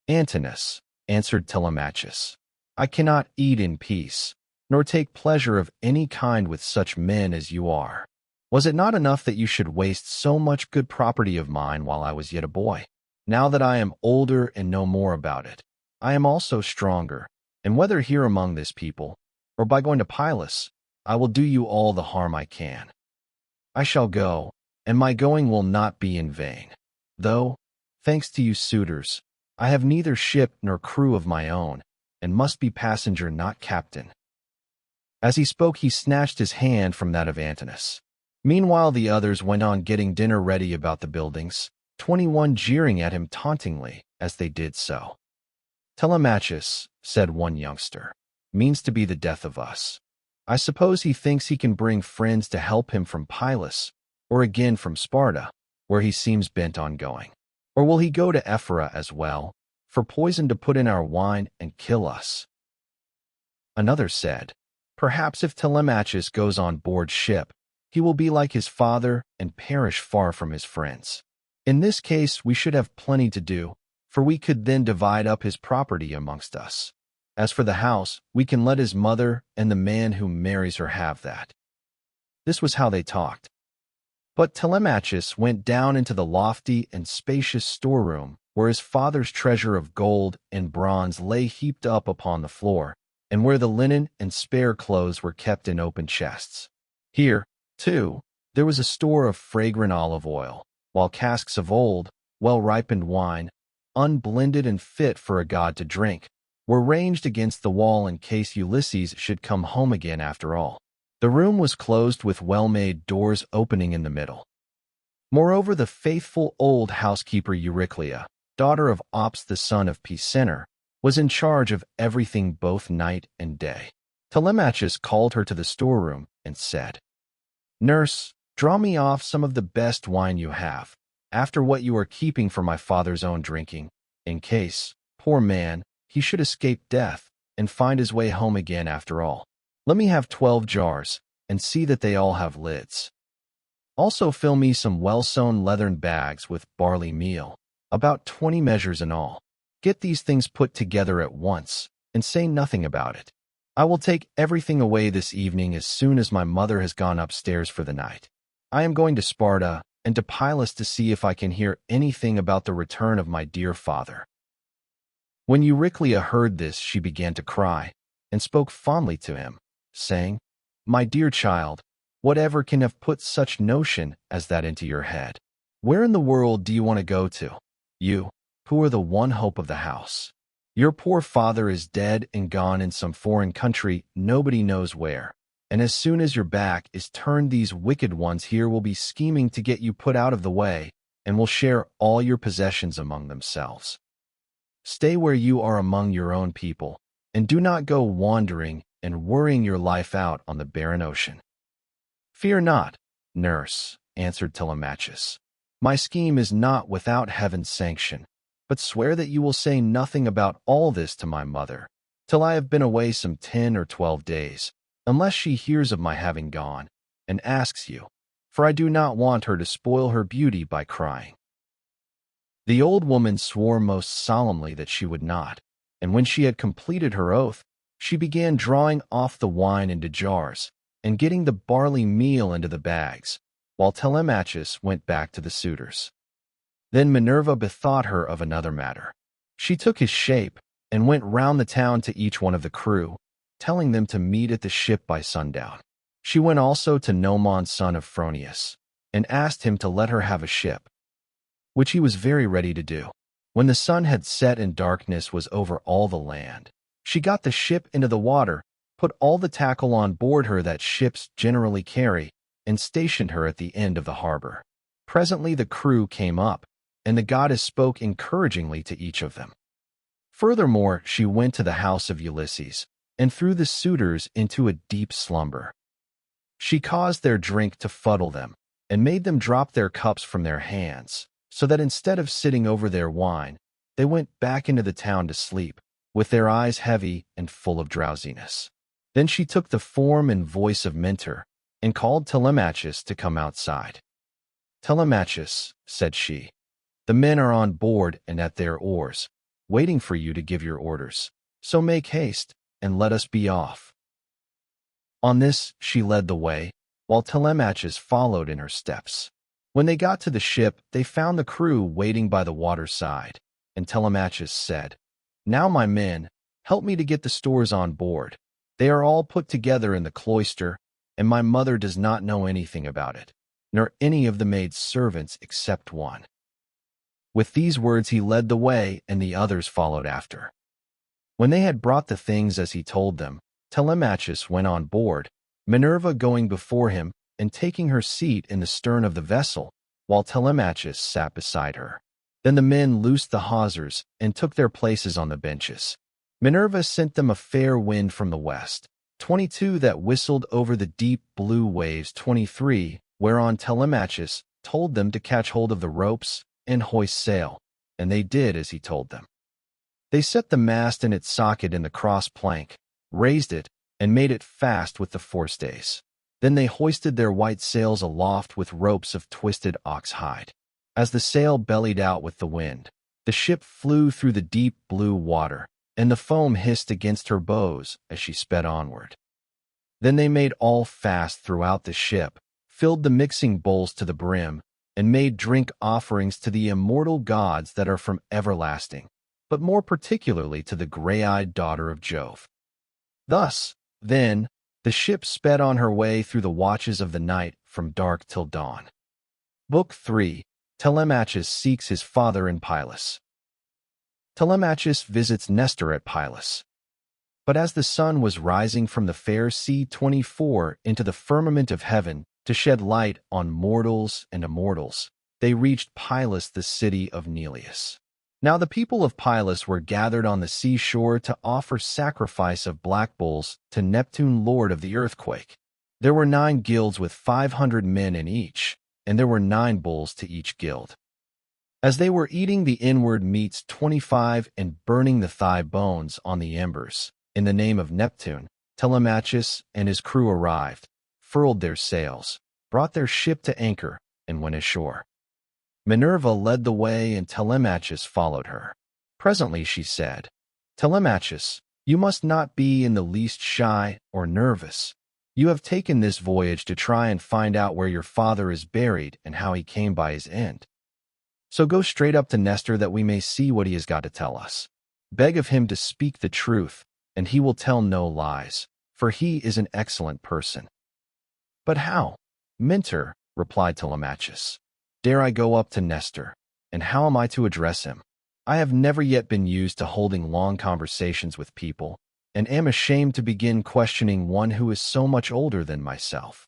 [SPEAKER 1] Antinous, answered Telemachus, I cannot eat in peace, nor take pleasure of any kind with such men as you are. Was it not enough that you should waste so much good property of mine while I was yet a boy? Now that I am older and know more about it, I am also stronger, and whether here among this people, or by going to Pylos, I will do you all the harm I can. I shall go, and my going will not be in vain, though, thanks to you suitors, I have neither ship nor crew of my own, and must be passenger, not captain. As he spoke, he snatched his hand from that of Antinous. Meanwhile the others went on getting dinner ready about the buildings, 21 jeering at him tauntingly as they did so. Telemachus, said one youngster, means to be the death of us. I suppose he thinks he can bring friends to help him from Pylos, or again from Sparta, where he seems bent on going. Or will he go to Ephyra as well, for poison to put in our wine and kill us? Another said, perhaps if Telemachus goes on board ship, he will be like his father and perish far from his friends. In this case we should have plenty to do, for we could then divide up his property amongst us. As for the house, we can let his mother and the man who marries her have that. This was how they talked. But Telemachus went down into the lofty and spacious storeroom, where his father's treasure of gold and bronze lay heaped up upon the floor, and where the linen and spare clothes were kept in open chests. Here, too, there was a store of fragrant olive oil, while casks of old, well-ripened wine, unblended and fit for a god to drink, were ranged against the wall in case Ulysses should come home again after all. The room was closed with well-made doors opening in the middle. Moreover, the faithful old housekeeper Euryclea, daughter of Ops the son of Pisenor, was in charge of everything both night and day. Telemachus called her to the storeroom and said, Nurse, draw me off some of the best wine you have, after what you are keeping for my father's own drinking, in case, poor man, he should escape death and find his way home again after all. Let me have 12 jars, and see that they all have lids. Also fill me some well-sewn leathern bags with barley meal, about 20 measures in all. Get these things put together at once, and say nothing about it. I will take everything away this evening as soon as my mother has gone upstairs for the night. I am going to Sparta and to Pylos to see if I can hear anything about the return of my dear father. When Euryclea heard this, she began to cry, and spoke fondly to him, saying, My dear child, whatever can have put such notion as that into your head? Where in the world do you want to go to? You, who are the one hope of the house. Your poor father is dead and gone in some foreign country, nobody knows where. and as soon as your back is turned, these wicked ones here will be scheming to get you put out of the way, and will share all your possessions among themselves. Stay where you are among your own people, and do not go wandering and worrying your life out on the barren ocean." "Fear not, nurse," answered Telemachus. "My scheme is not without heaven's sanction, but swear that you will say nothing about all this to my mother, till I have been away some 10 or 12 days, unless she hears of my having gone, and asks you, for I do not want her to spoil her beauty by crying." The old woman swore most solemnly that she would not, and when she had completed her oath, she began drawing off the wine into jars, and getting the barley meal into the bags, while Telemachus went back to the suitors. Then Minerva bethought her of another matter. She took his shape, and went round the town to each one of the crew, telling them to meet at the ship by sundown. She went also to Nomon son of Phronius, and asked him to let her have a ship, which he was very ready to do. When the sun had set and darkness was over all the land, she got the ship into the water, put all the tackle on board her that ships generally carry, and stationed her at the end of the harbor. Presently the crew came up, and the goddess spoke encouragingly to each of them. Furthermore, she went to the house of Ulysses, and threw the suitors into a deep slumber. She caused their drink to fuddle them, and made them drop their cups from their hands, so that instead of sitting over their wine, they went back into the town to sleep, with their eyes heavy and full of drowsiness. Then she took the form and voice of Mentor, and called Telemachus to come outside. "Telemachus," said she, "the men are on board and at their oars, waiting for you to give your orders. So make haste, and let us be off." On this she led the way, while Telemachus followed in her steps. When they got to the ship, they found the crew waiting by the water's side, and Telemachus said, "Now, my men, help me to get the stores on board. They are all put together in the cloister, and my mother does not know anything about it, nor any of the maid's servants except one." With these words he led the way, and the others followed after. When they had brought the things as he told them, Telemachus went on board, Minerva going before him and taking her seat in the stern of the vessel, while Telemachus sat beside her. Then the men loosed the hawsers and took their places on the benches. Minerva sent them a fair wind from the west, 22, that whistled over the deep blue waves, 23, whereon Telemachus told them to catch hold of the ropes and hoist sail, and they did as he told them. They set the mast in its socket in the cross plank, raised it, and made it fast with the forestays. Then they hoisted their white sails aloft with ropes of twisted ox hide. As the sail bellied out with the wind, the ship flew through the deep blue water, and the foam hissed against her bows as she sped onward. Then they made all fast throughout the ship, filled the mixing bowls to the brim, and made drink offerings to the immortal gods that are from everlasting, but more particularly to the gray-eyed daughter of Jove. Thus, then, the ship sped on her way through the watches of the night from dark till dawn. Book 3. Telemachus seeks his father in Pylos. Telemachus visits Nestor at Pylos. But as the sun was rising from the fair sea 24 into the firmament of heaven to shed light on mortals and immortals, they reached Pylos, the city of Neleus. Now the people of Pylos were gathered on the seashore to offer sacrifice of black bulls to Neptune, lord of the earthquake. There were 9 guilds with 500 men in each, and there were 9 bulls to each guild. As they were eating the inward meats 25 and burning the thigh bones on the embers, in the name of Neptune, Telemachus and his crew arrived, furled their sails, brought their ship to anchor, and went ashore. Minerva led the way, and Telemachus followed her. Presently she said, "Telemachus, you must not be in the least shy or nervous. You have taken this voyage to try and find out where your father is buried and how he came by his end. So go straight up to Nestor that we may see what he has got to tell us. Beg of him to speak the truth, and he will tell no lies, for he is an excellent person." "But how, Mentor," replied Telemachus, "dare I go up to Nestor, and how am I to address him? I have never yet been used to holding long conversations with people, and am ashamed to begin questioning one who is so much older than myself.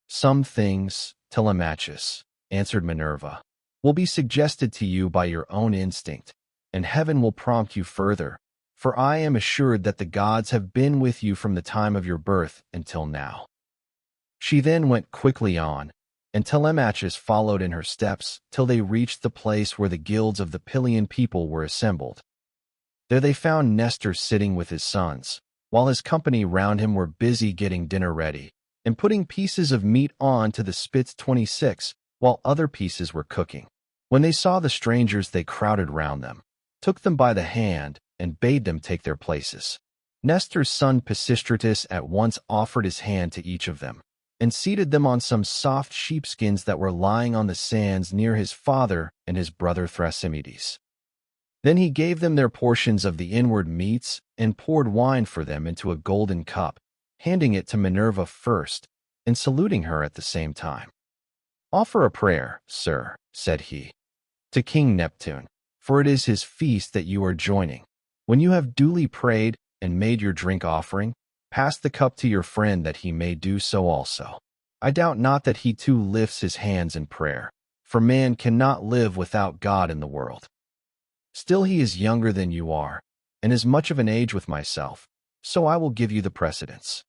[SPEAKER 1] Some things, Telemachus, answered Minerva, will be suggested to you by your own instinct, and heaven will prompt you further, for I am assured that the gods have been with you from the time of your birth until now. She then went quickly on, and Telemachus followed in her steps till they reached the place where the guilds of the Pylian people were assembled. There they found Nestor sitting with his sons, while his company round him were busy getting dinner ready, and putting pieces of meat on to the spits 26, while other pieces were cooking. When they saw the strangers, they crowded round them, took them by the hand, and bade them take their places. Nestor's son Pisistratus at once offered his hand to each of them, and seated them on some soft sheepskins that were lying on the sands near his father and his brother Thrasymedes. Then he gave them their portions of the inward meats and poured wine for them into a golden cup, handing it to Minerva first, and saluting her at the same time. "Offer a prayer, sir," said he, "to King Neptune, for it is his feast that you are joining. When you have duly prayed and made your drink offering, pass the cup to your friend that he may do so also. I doubt not that he too lifts his hands in prayer, for man cannot live without God in the world. Still he is younger than you are, and is much of an age with myself, so I will give you the precedence."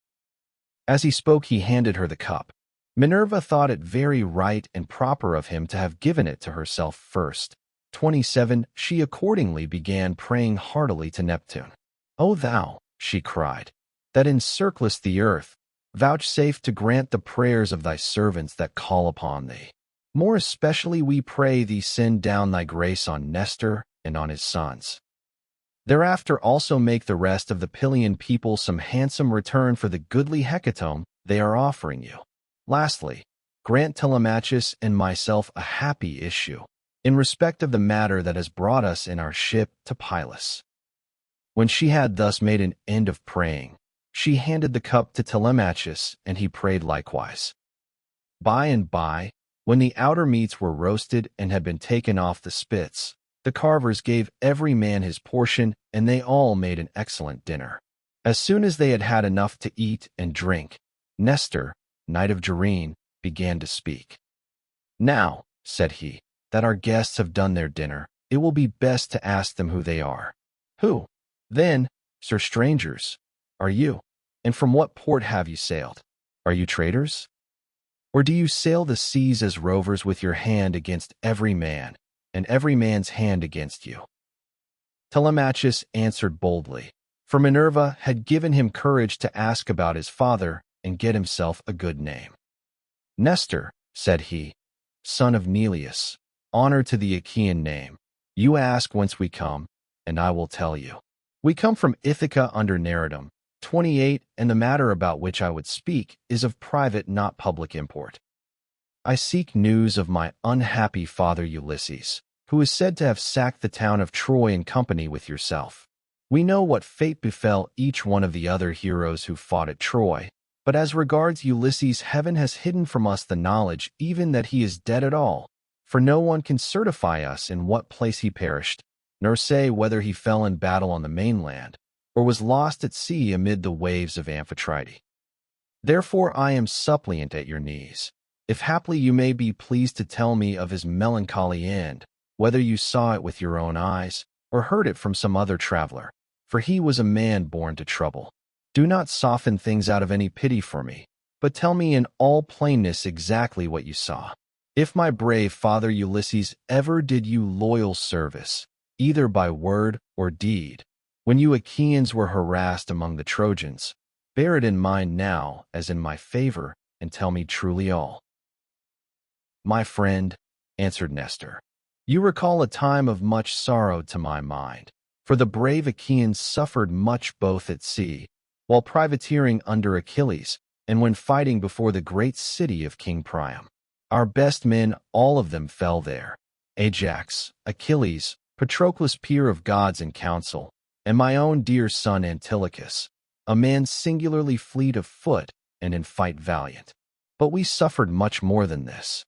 [SPEAKER 1] As he spoke, he handed her the cup. Minerva thought it very right and proper of him to have given it to herself first. 27. She accordingly began praying heartily to Neptune. "O thou," she cried, "that encirclest the earth, vouchsafe to grant the prayers of thy servants that call upon thee. More especially we pray thee send down thy grace on Nestor and on his sons. Thereafter also make the rest of the Pylian people some handsome return for the goodly hecatomb they are offering you. Lastly, grant Telemachus and myself a happy issue, in respect of the matter that has brought us in our ship to Pylos." When she had thus made an end of praying, she handed the cup to Telemachus, and he prayed likewise. By and by, when the outer meats were roasted and had been taken off the spits, the carvers gave every man his portion, and they all made an excellent dinner. As soon as they had had enough to eat and drink, Nestor, knight of Gerene, began to speak. "Now," said he, "that our guests have done their dinner, it will be best to ask them who they are. Who, then, sir strangers, are you, and from what port have you sailed? Are you traders? Or do you sail the seas as rovers with your hand against every man, and every man's hand against you?" Telemachus answered boldly, for Minerva had given him courage to ask about his father and get himself a good name. "Nestor," said he, "son of Neleus, honor to the Achaean name. You ask whence we come, and I will tell you. We come from Ithaca under Narration, 28, and the matter about which I would speak is of private, not public import. I seek news of my unhappy father Ulysses, who is said to have sacked the town of Troy in company with yourself. We know what fate befell each one of the other heroes who fought at Troy, but as regards Ulysses, heaven has hidden from us the knowledge even that he is dead at all, for no one can certify us in what place he perished, nor say whether he fell in battle on the mainland, or was lost at sea amid the waves of Amphitrite. Therefore I am suppliant at your knees, if haply you may be pleased to tell me of his melancholy end, whether you saw it with your own eyes, or heard it from some other traveler, for he was a man born to trouble. Do not soften things out of any pity for me, but tell me in all plainness exactly what you saw. If my brave father Ulysses ever did you loyal service, either by word or deed, when you Achaeans were harassed among the Trojans, bear it in mind now as in my favor, and tell me truly all." "My friend," answered Nestor, "you recall a time of much sorrow to my mind, for the brave Achaeans suffered much both at sea, while privateering under Achilles, and when fighting before the great city of King Priam. Our best men, all of them, fell there: Ajax, Achilles, Patroclus, peer of gods in council, and my own dear son Antilochus, a man singularly fleet of foot and in fight valiant. But we suffered much more than this.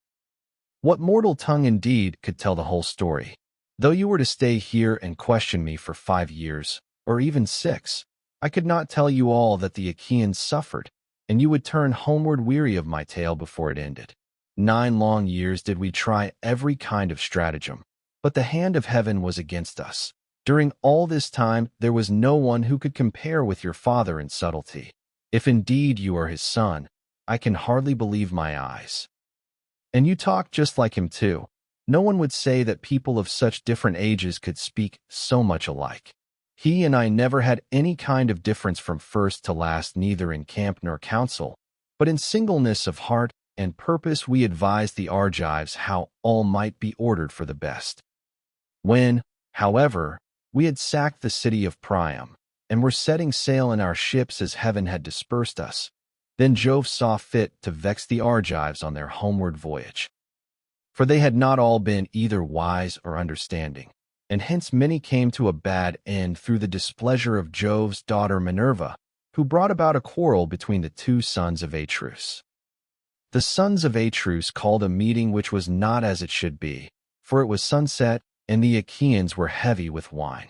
[SPEAKER 1] What mortal tongue indeed could tell the whole story? Though you were to stay here and question me for 5 years, or even 6, I could not tell you all that the Achaeans suffered, and you would turn homeward weary of my tale before it ended. 9 long years did we try every kind of stratagem, but the hand of heaven was against us. During all this time there was no one who could compare with your father in subtlety. If indeed you are his son, I can hardly believe my eyes. And you talk just like him too. No one would say that people of such different ages could speak so much alike. He and I never had any kind of difference from first to last, neither in camp nor council, but in singleness of heart and purpose we advised the Argives how all might be ordered for the best. When, however, we had sacked the city of Priam, and were setting sail in our ships as heaven had dispersed us, then Jove saw fit to vex the Argives on their homeward voyage. For they had not all been either wise or understanding, and hence many came to a bad end through the displeasure of Jove's daughter Minerva, who brought about a quarrel between the 2 sons of Atreus. The sons of Atreus called a meeting which was not as it should be, for it was sunset, and the Achaeans were heavy with wine.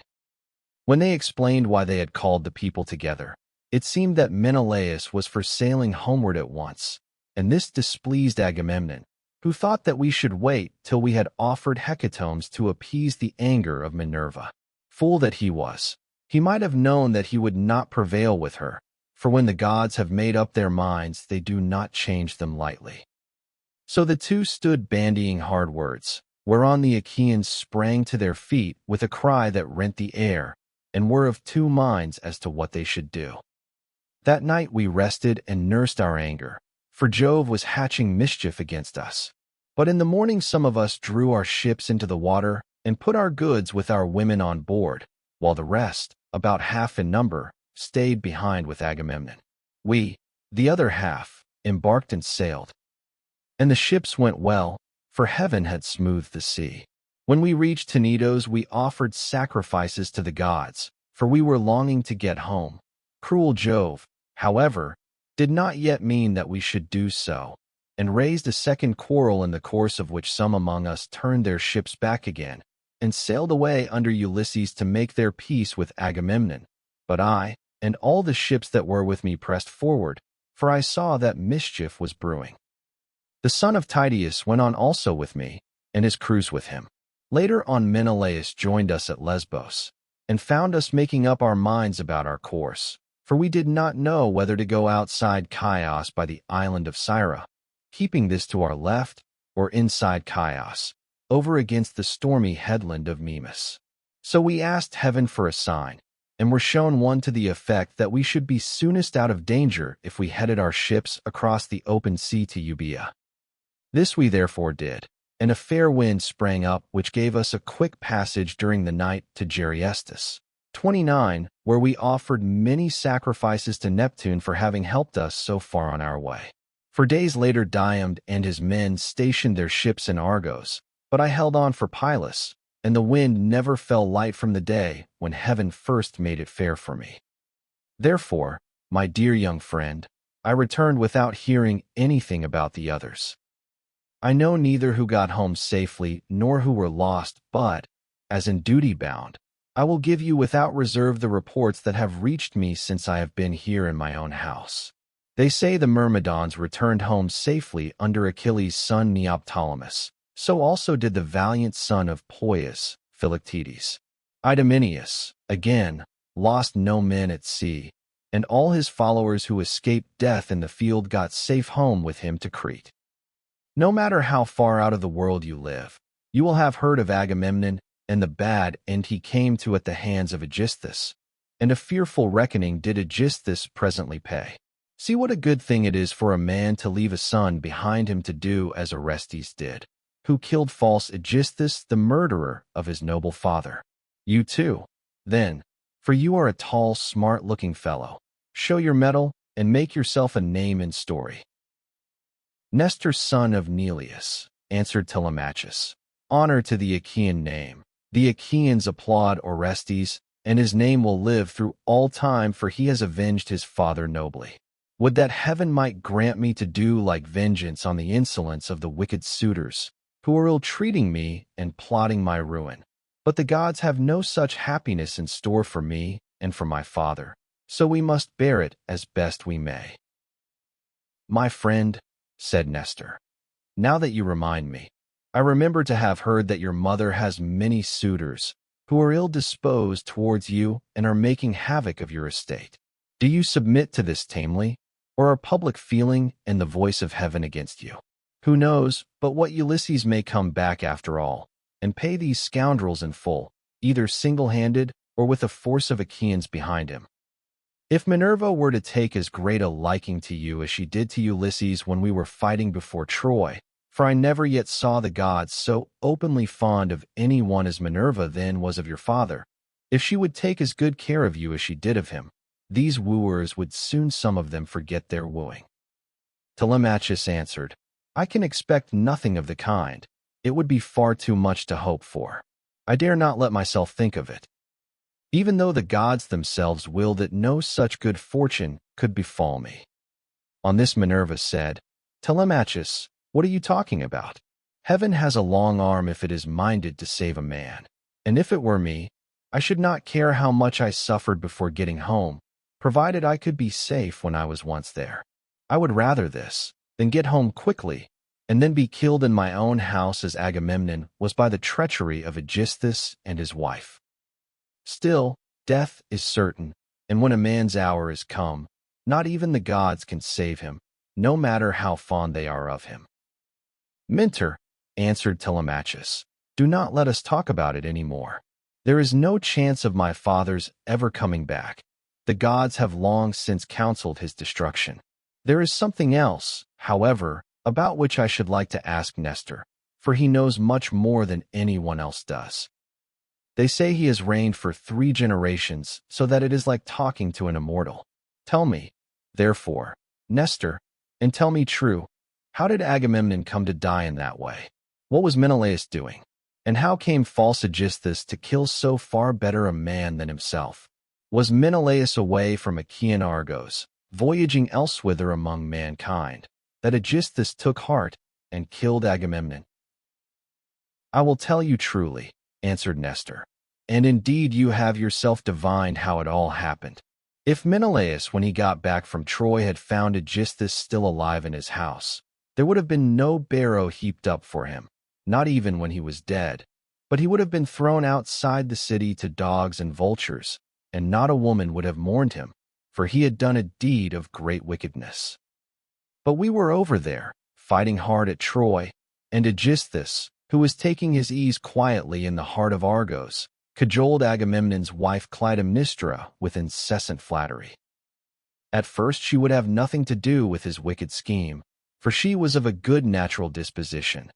[SPEAKER 1] When they explained why they had called the people together, it seemed that Menelaus was for sailing homeward at once, and this displeased Agamemnon, who thought that we should wait till we had offered hecatombs to appease the anger of Minerva. Fool that he was! He might have known that he would not prevail with her, for when the gods have made up their minds, they do not change them lightly. So the 2 stood bandying hard words, whereon the Achaeans sprang to their feet with a cry that rent the air, and were of 2 minds as to what they should do. That night we rested and nursed our anger, for Jove was hatching mischief against us. But in the morning some of us drew our ships into the water and put our goods with our women on board, while the rest, about half in number, stayed behind with Agamemnon. We, the other half, embarked and sailed. And the ships went well, for heaven had smoothed the sea. When we reached Tenedos, we offered sacrifices to the gods, for we were longing to get home. Cruel Jove, however, did not yet mean that we should do so, and raised a second quarrel, in the course of which some among us turned their ships back again, and sailed away under Ulysses to make their peace with Agamemnon. But I, and all the ships that were with me, pressed forward, for I saw that mischief was brewing. The son of Tydeus went on also with me, and his crews with him. Later on Menelaus joined us at Lesbos, and found us making up our minds about our course, for we did not know whether to go outside Chios by the island of Syra, keeping this to our left, or inside Chios, over against the stormy headland of Mimas. So we asked heaven for a sign, and were shown one to the effect that we should be soonest out of danger if we headed our ships across the open sea to Euboea. This we therefore did, and a fair wind sprang up which gave us a quick passage during the night to Geriestus. 29, where we offered many sacrifices to Neptune for having helped us so far on our way. For days later Diomed and his men stationed their ships in Argos, but I held on for Pylos, and the wind never fell light from the day when heaven first made it fair for me. Therefore, my dear young friend, I returned without hearing anything about the others. I know neither who got home safely nor who were lost, but, as in duty bound, I will give you without reserve the reports that have reached me since I have been here in my own house. They say the Myrmidons returned home safely under Achilles' son Neoptolemus. So also did the valiant son of Poeas, Philoctetes. Idomeneus, again, lost no men at sea, and all his followers who escaped death in the field got safe home with him to Crete. No matter how far out of the world you live, you will have heard of Agamemnon and the bad end he came to at the hands of Aegisthus, and a fearful reckoning did Aegisthus presently pay. See what a good thing it is for a man to leave a son behind him to do as Orestes did, who killed false Aegisthus, the murderer of his noble father. You too, then, for you are a tall, smart-looking fellow, show your mettle and make yourself a name in story. Nestor, son of Neleus, answered Telemachus, honor to the Achaean name. The Achaeans applaud Orestes, and his name will live through all time, for he has avenged his father nobly. Would that heaven might grant me to do like vengeance on the insolence of the wicked suitors, who are ill-treating me and plotting my ruin. But the gods have no such happiness in store for me and for my father. so we must bear it as best we may." "My friend," said Nestor, "now that you remind me, I remember to have heard that your mother has many suitors who are ill-disposed towards you and are making havoc of your estate. Do you submit to this tamely, or are public feeling and the voice of heaven against you? Who knows but what Ulysses may come back after all, and pay these scoundrels in full, either single-handed or with a force of Achaeans behind him? If Minerva were to take as great a liking to you as she did to Ulysses when we were fighting before Troy, for I never yet saw the gods so openly fond of anyone as Minerva then was of your father, if she would take as good care of you as she did of him, these wooers would soon some of them forget their wooing." Telemachus answered, "I can expect nothing of the kind. It would be far too much to hope for. I dare not let myself think of it, even though the gods themselves will that no such good fortune could befall me." On this Minerva said, "Telemachus, what are you talking about? Heaven has a long arm if it is minded to save a man. And if it were me, I should not care how much I suffered before getting home, provided I could be safe when I was once there. I would rather this than get home quickly and then be killed in my own house as Agamemnon was by the treachery of Aegisthus and his wife. Still, death is certain, and when a man's hour is come, not even the gods can save him, no matter how fond they are of him." "Mentor," answered Telemachus, "do not let us talk about it any more. There is no chance of my father's ever coming back. The gods have long since counseled his destruction. There is something else, however, about which I should like to ask Nestor, for he knows much more than anyone else does. They say he has reigned for 3 generations, so that it is like talking to an immortal. Tell me, therefore, Nestor, and tell me true, how did Agamemnon come to die in that way? What was Menelaus doing? And how came false Aegisthus to kill so far better a man than himself? Was Menelaus away from Achaean Argos, voyaging elsewhither among mankind, that Aegisthus took heart and killed Agamemnon?" "I will tell you truly," answered Nestor, "and indeed you have yourself divined how it all happened. If Menelaus, when he got back from Troy, had found Aegisthus still alive in his house, there would have been no barrow heaped up for him, not even when he was dead, but he would have been thrown outside the city to dogs and vultures, and not a woman would have mourned him, for he had done a deed of great wickedness. But we were over there, fighting hard at Troy, and Aegisthus, who was taking his ease quietly in the heart of Argos, cajoled Agamemnon's wife Clytemnestra with incessant flattery. At first she would have nothing to do with his wicked scheme, for she was of a good natural disposition.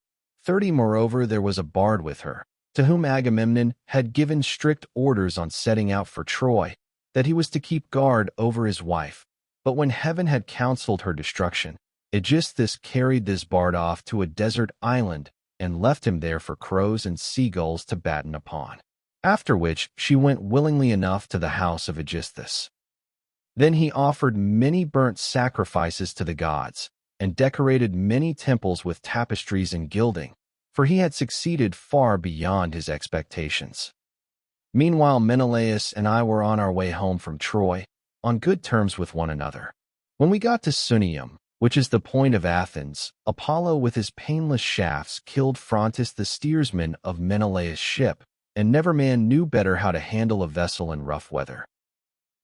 [SPEAKER 1] 30 moreover there was a bard with her, to whom Agamemnon had given strict orders on setting out for Troy, that he was to keep guard over his wife. But when heaven had counseled her destruction, Aegisthus carried this bard off to a desert island and left him there for crows and seagulls to batten upon. After which she went willingly enough to the house of Aegisthus. Then he offered many burnt sacrifices to the gods, and decorated many temples with tapestries and gilding, for he had succeeded far beyond his expectations. Meanwhile Menelaus and I were on our way home from Troy, on good terms with one another. When we got to Sunium, which is the point of Athens, Apollo with his painless shafts killed Phrontis the steersman of Menelaus' ship, and never man knew better how to handle a vessel in rough weather.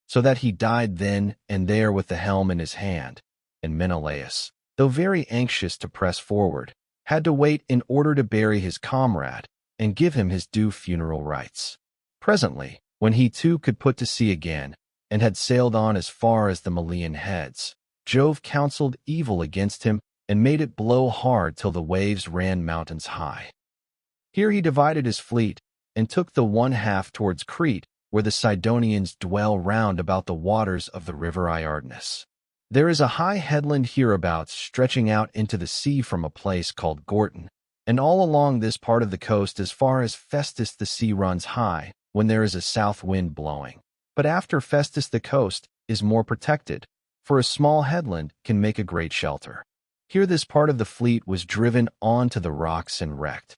[SPEAKER 1] So that he died then and there with the helm in his hand, and Menelaus, though very anxious to press forward, had to wait in order to bury his comrade and give him his due funeral rites. Presently, when he too could put to sea again, and had sailed on as far as the Malian heads, Jove counseled evil against him and made it blow hard till the waves ran mountains high. Here he divided his fleet, and took the one half towards Crete, where the Sidonians dwell round about the waters of the river Iardanus. There is a high headland hereabouts stretching out into the sea from a place called Gortyn, and all along this part of the coast as far as Festus the sea runs high, when there is a south wind blowing. But after Festus the coast is more protected, for a small headland can make a great shelter. Here this part of the fleet was driven on to the rocks and wrecked.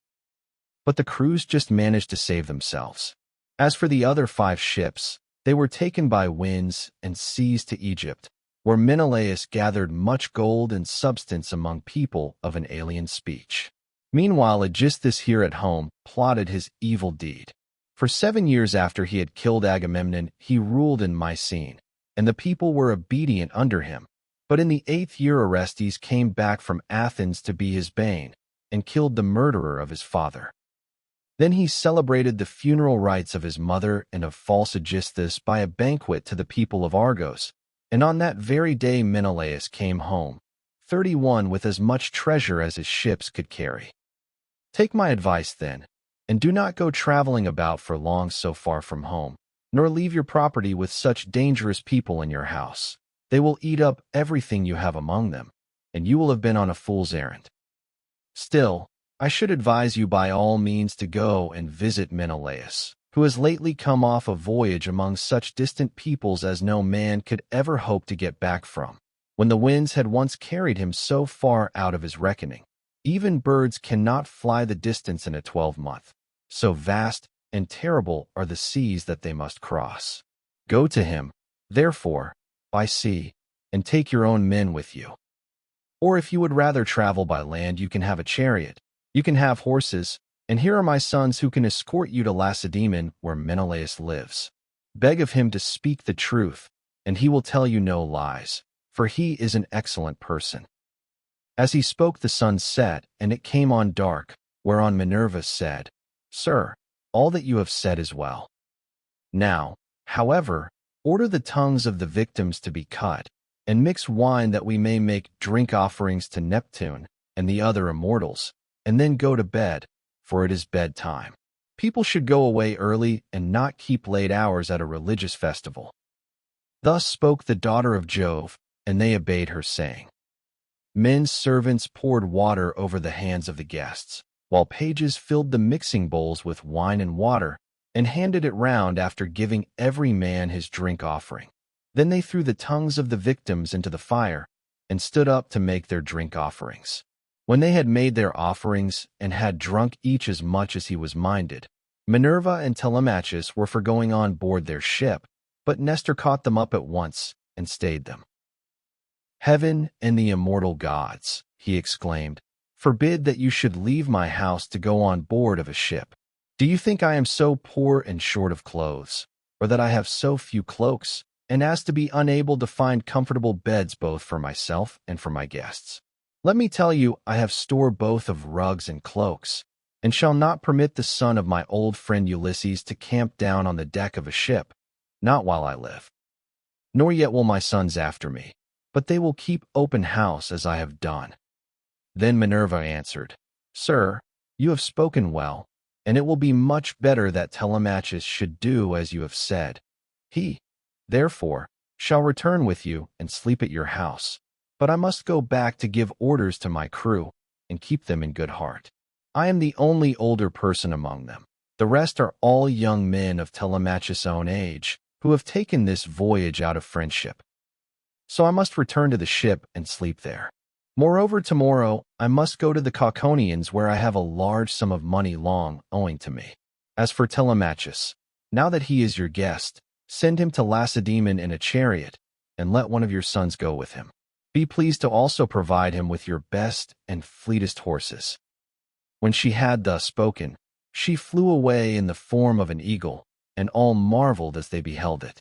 [SPEAKER 1] But the crews just managed to save themselves. As for the other 5 ships, They were taken by winds and seas to Egypt, where Menelaus gathered much gold and substance among people of an alien speech. Meanwhile, Odysseus here at home plotted his evil deed. For 7 years after he had killed Agamemnon, he ruled in Mycene, and the people were obedient under him. But in the 8th year Orestes came back from Athens to be his bane, and killed the murderer of his father. Then he celebrated the funeral rites of his mother and of false Aegisthus by a banquet to the people of Argos, and on that very day Menelaus came home, 31 with as much treasure as his ships could carry. Take my advice then, and do not go traveling about for long so far from home, nor leave your property with such dangerous people in your house. They will eat up everything you have among them, and you will have been on a fool's errand. Still, I should advise you by all means to go and visit Menelaus, who has lately come off a voyage among such distant peoples as no man could ever hope to get back from, when the winds had once carried him so far out of his reckoning. Even birds cannot fly the distance in a 12-month. So vast and terrible are the seas that they must cross. Go to him, therefore, by sea, and take your own men with you. Or if you would rather travel by land, you can have a chariot, you can have horses, and here are my sons who can escort you to Lacedaemon, where Menelaus lives. Beg of him to speak the truth, and he will tell you no lies, for he is an excellent person. As he spoke, the sun set, and it came on dark, whereon Minerva said, Sir, all that you have said is well. Now, however, order the tongues of the victims to be cut, and mix wine that we may make drink offerings to Neptune and the other immortals, and then go to bed, for it is bedtime. People should go away early and not keep late hours at a religious festival. Thus spoke the daughter of Jove, and they obeyed her, saying. Men's servants poured water over the hands of the guests, while pages filled the mixing bowls with wine and water, and handed it round after giving every man his drink offering. Then they threw the tongues of the victims into the fire, and stood up to make their drink offerings. When they had made their offerings, and had drunk each as much as he was minded, Minerva and Telemachus were for going on board their ship, but Nestor caught them up at once, and stayed them. Heaven and the immortal gods, he exclaimed, forbid that you should leave my house to go on board of a ship. Do you think I am so poor and short of clothes, or that I have so few cloaks, and as to be unable to find comfortable beds both for myself and for my guests? Let me tell you, I have store both of rugs and cloaks, and shall not permit the son of my old friend Ulysses to camp down on the deck of a ship, not while I live. Nor yet will my sons after me, but they will keep open house as I have done. Then Minerva answered, Sir, you have spoken well, and it will be much better that Telemachus should do as you have said. He, therefore, shall return with you and sleep at your house, but I must go back to give orders to my crew and keep them in good heart. I am the only older person among them. The rest are all young men of Telemachus' own age, who have taken this voyage out of friendship. So I must return to the ship and sleep there. Moreover, tomorrow I must go to the Cauconians, where I have a large sum of money long owing to me. As for Telemachus, now that he is your guest, send him to Lacedaemon in a chariot, and let one of your sons go with him. Be pleased to also provide him with your best and fleetest horses. When she had thus spoken, she flew away in the form of an eagle, and all marveled as they beheld it.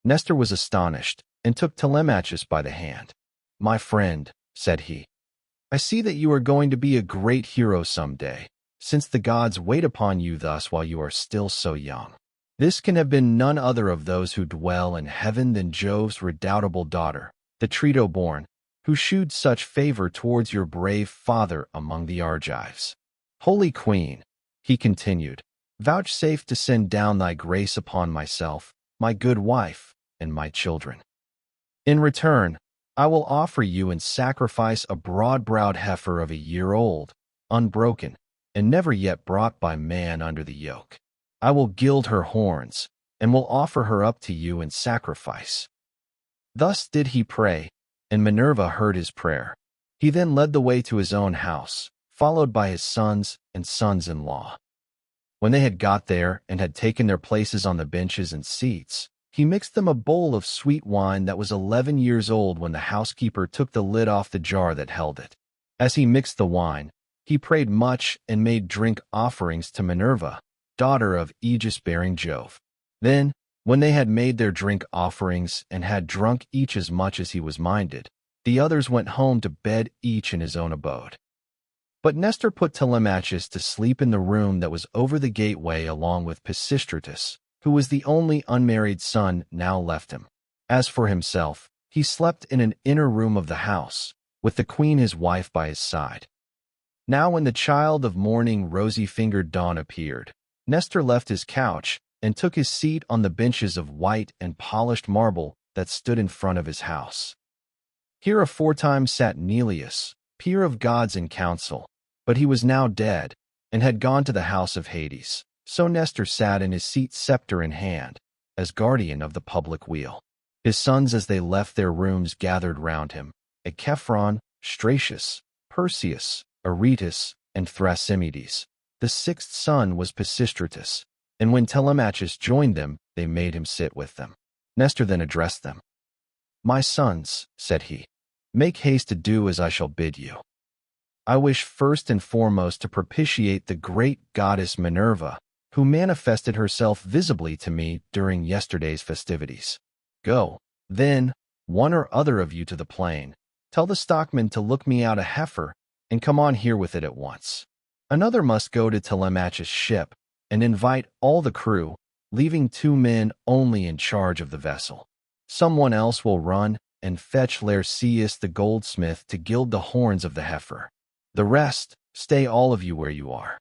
[SPEAKER 1] Nestor was astonished, and took Telemachus by the hand. My friend, said he, I see that you are going to be a great hero some day, since the gods wait upon you thus while you are still so young. This can have been none other of those who dwell in heaven than Jove's redoubtable daughter, the Trito-born, who shewed such favor towards your brave father among the Argives. Holy Queen, he continued, vouchsafe to send down thy grace upon myself, my good wife, and my children. In return, I will offer you in sacrifice a broad-browed heifer of a year old, unbroken, and never yet brought by man under the yoke. I will gild her horns, and will offer her up to you in sacrifice. Thus did he pray, and Minerva heard his prayer. He then led the way to his own house, followed by his sons and sons-in-law. When they had got there and had taken their places on the benches and seats, He mixed them a bowl of sweet wine that was 11 years old when the housekeeper took the lid off the jar that held it. As he mixed the wine, he prayed much and made drink offerings to Minerva, daughter of Aegis-bearing Jove. Then, when they had made their drink offerings and had drunk each as much as he was minded, the others went home to bed each in his own abode. But Nestor put Telemachus to sleep in the room that was over the gateway along with Pisistratus, who was the only unmarried son now left him. As for himself, he slept in an inner room of the house, with the queen his wife by his side. Now when the child of morning rosy-fingered dawn appeared, Nestor left his couch and took his seat on the benches of white and polished marble that stood in front of his house. Here aforetime sat Neleus, peer of gods in council, but he was now dead, and had gone to the house of Hades. So Nestor sat in his seat scepter in hand, as guardian of the public weal. His sons as they left their rooms gathered round him, Echephron, Stratius, Perseus, Aretus, and Thrasymedes. The sixth son was Pisistratus, and when Telemachus joined them, they made him sit with them. Nestor then addressed them. "My sons," said he, "make haste to do as I shall bid you. I wish first and foremost to propitiate the great goddess Minerva, who manifested herself visibly to me during yesterday's festivities. Go, then, one or other of you to the plain. Tell the stockman to look me out a heifer, and come on here with it at once. Another must go to Telemachus' ship, and invite all the crew, leaving 2 men only in charge of the vessel. Someone else will run and fetch Laerceus the goldsmith to gild the horns of the heifer. The rest, stay all of you where you are.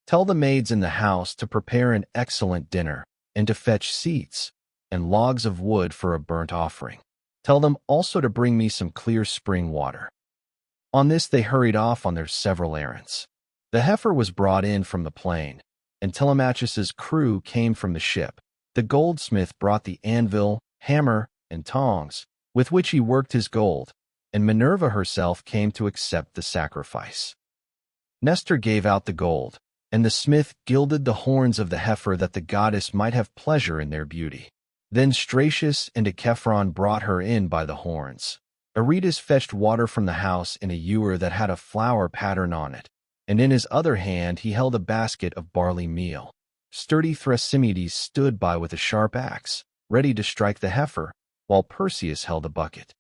[SPEAKER 1] Tell the maids in the house to prepare an excellent dinner, and to fetch seats and logs of wood for a burnt offering. Tell them also to bring me some clear spring water." On this they hurried off on their several errands. The heifer was brought in from the plain, and Telemachus's crew came from the ship. The goldsmith brought the anvil, hammer, and tongs, with which he worked his gold, and Minerva herself came to accept the sacrifice. Nestor gave out the gold, and the smith gilded the horns of the heifer that the goddess might have pleasure in their beauty. Then Stratius and Echephron brought her in by the horns. Aretus fetched water from the house in a ewer that had a flower pattern on it, and in his other hand he held a basket of barley meal. Sturdy Thrasymedes stood by with a sharp axe, ready to strike the heifer, while Perseus held a bucket.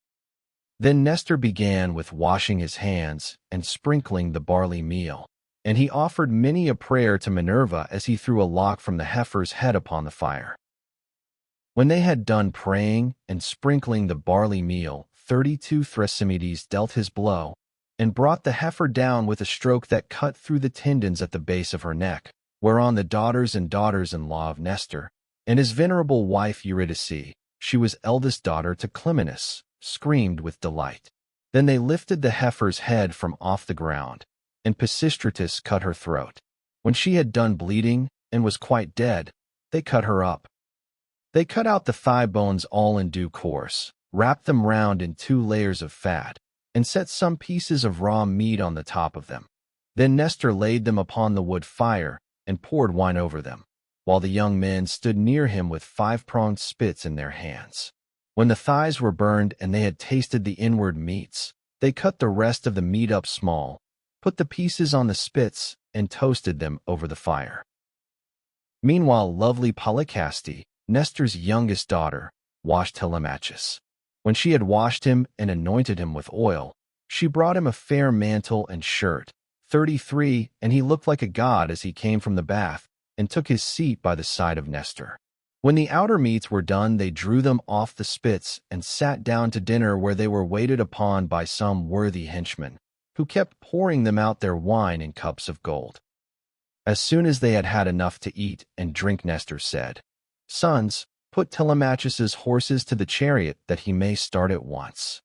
[SPEAKER 1] Then Nestor began with washing his hands and sprinkling the barley meal, and he offered many a prayer to Minerva as he threw a lock from the heifer's head upon the fire. When they had done praying and sprinkling the barley meal, 32 Thrasymedes dealt his blow, and brought the heifer down with a stroke that cut through the tendons at the base of her neck, whereon the daughters-in-law of Nestor, and his venerable wife Eurydice, she was eldest daughter to Clymenus, screamed with delight. Then they lifted the heifer's head from off the ground, and Pisistratus cut her throat. When she had done bleeding and was quite dead, they cut her up. They cut out the thigh bones all in due course, wrapped them round in 2 layers of fat, and set some pieces of raw meat on the top of them. Then Nestor laid them upon the wood fire and poured wine over them, while the young men stood near him with 5-pronged spits in their hands. When the thighs were burned and they had tasted the inward meats, they cut the rest of the meat up small, put the pieces on the spits, and toasted them over the fire. Meanwhile lovely Polycaste, Nestor's youngest daughter, washed Telemachus. When she had washed him and anointed him with oil, she brought him a fair mantle and shirt, 33, and he looked like a god as he came from the bath, and took his seat by the side of Nestor. When the outer meats were done, they drew them off the spits and sat down to dinner, where they were waited upon by some worthy henchmen, who kept pouring them out their wine in cups of gold. As soon as they had had enough to eat and drink, Nestor said, "Sons, put Telemachus's horses to the chariot that he may start at once."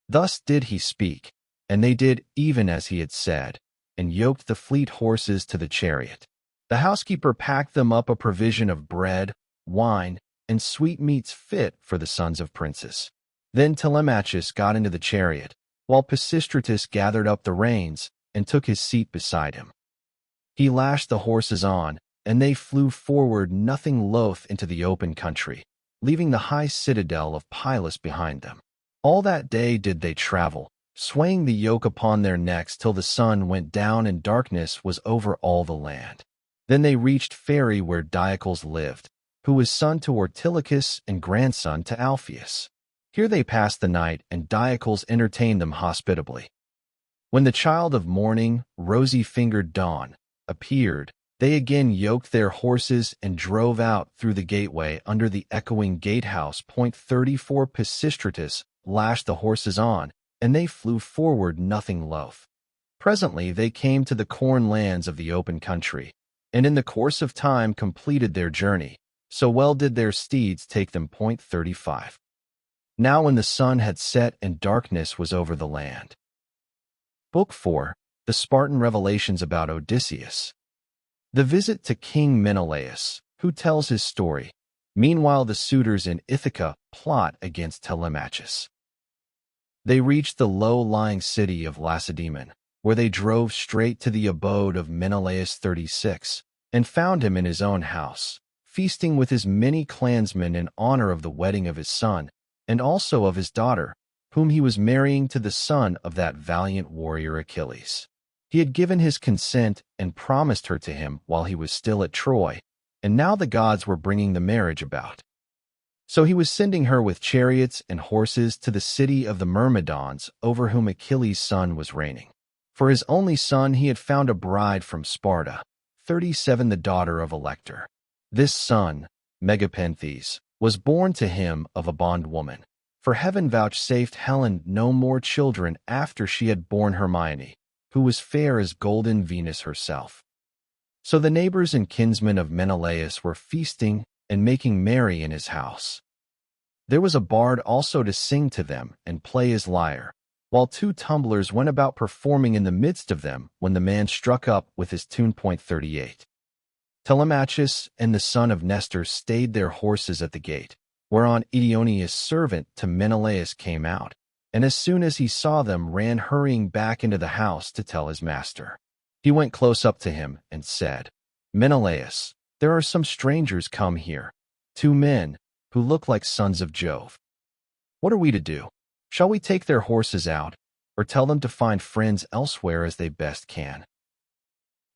[SPEAKER 1] Thus did he speak, and they did even as he had said, and yoked the fleet horses to the chariot. The housekeeper packed them up a provision of bread, wine, and sweetmeats fit for the sons of princes. Then Telemachus got into the chariot, while Pisistratus gathered up the reins and took his seat beside him. He lashed the horses on, and they flew forward nothing loath into the open country, leaving the high citadel of Pylus behind them. All that day did they travel, swaying the yoke upon their necks till the sun went down and darkness was over all the land. Then they reached Pheræ where Diocles lived, who was son to Ortilochus and grandson to Alpheus. Here they passed the night, and Diocles entertained them hospitably. When the child of morning, rosy-fingered dawn, appeared, they again yoked their horses and drove out through the gateway under the echoing gatehouse. 34 Pisistratus lashed the horses on, and they flew forward nothing loath. Presently they came to the corn lands of the open country, and in the course of time completed their journey, so well did their steeds take them. 35. Now when the sun had set and darkness was over the land. Book 4, The Spartan Revelations about Odysseus. The visit to King Menelaus, who tells his story. Meanwhile the suitors in Ithaca plot against Telemachus. They reached the low-lying city of Lacedaemon, where they drove straight to the abode of Menelaus 36, and found him in his own house, feasting with his many clansmen in honor of the wedding of his son, and also of his daughter, whom he was marrying to the son of that valiant warrior Achilles. He had given his consent and promised her to him while he was still at Troy, and now the gods were bringing the marriage about. So he was sending her with chariots and horses to the city of the Myrmidons, over whom Achilles' son was reigning. For his only son he had found a bride from Sparta, 37, the daughter of Elector. This son, Megapenthes, was born to him of a bondwoman, for heaven vouchsafed Helen no more children after she had borne Hermione, who was fair as golden Venus herself. So the neighbors and kinsmen of Menelaus were feasting and making merry in his house. There was a bard also to sing to them and play his lyre, while 2 tumblers went about performing in the midst of them when the man struck up with his tune. 38. Telemachus and the son of Nestor stayed their horses at the gate, whereon Eteoneus' servant to Menelaus came out, and as soon as he saw them ran hurrying back into the house to tell his master. He went close up to him and said, "Menelaus, there are some strangers come here, 2 men, who look like sons of Jove. What are we to do? Shall we take their horses out, or tell them to find friends elsewhere as they best can?"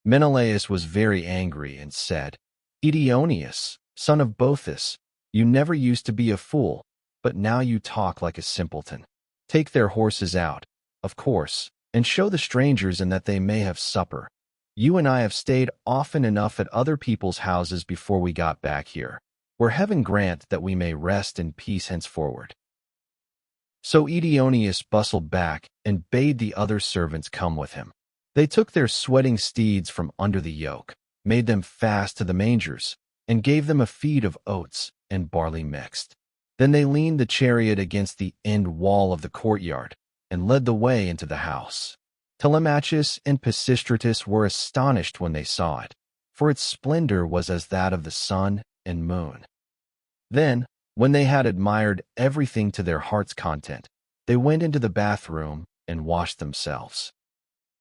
[SPEAKER 1] Menelaus was very angry and said, "Eteoneus, son of Boethus, you never used to be a fool, but now you talk like a simpleton. Take their horses out, of course, and show the strangers in that they may have supper. You and I have stayed often enough at other people's houses before we got back here, where heaven grant that we may rest in peace henceforward." So Eteoneus bustled back and bade the other servants come with him. They took their sweating steeds from under the yoke, made them fast to the mangers, and gave them a feed of oats and barley mixed. Then they leaned the chariot against the end wall of the courtyard and led the way into the house. Telemachus and Pisistratus were astonished when they saw it, for its splendor was as that of the sun and moon. Then, when they had admired everything to their heart's content, they went into the bathroom and washed themselves.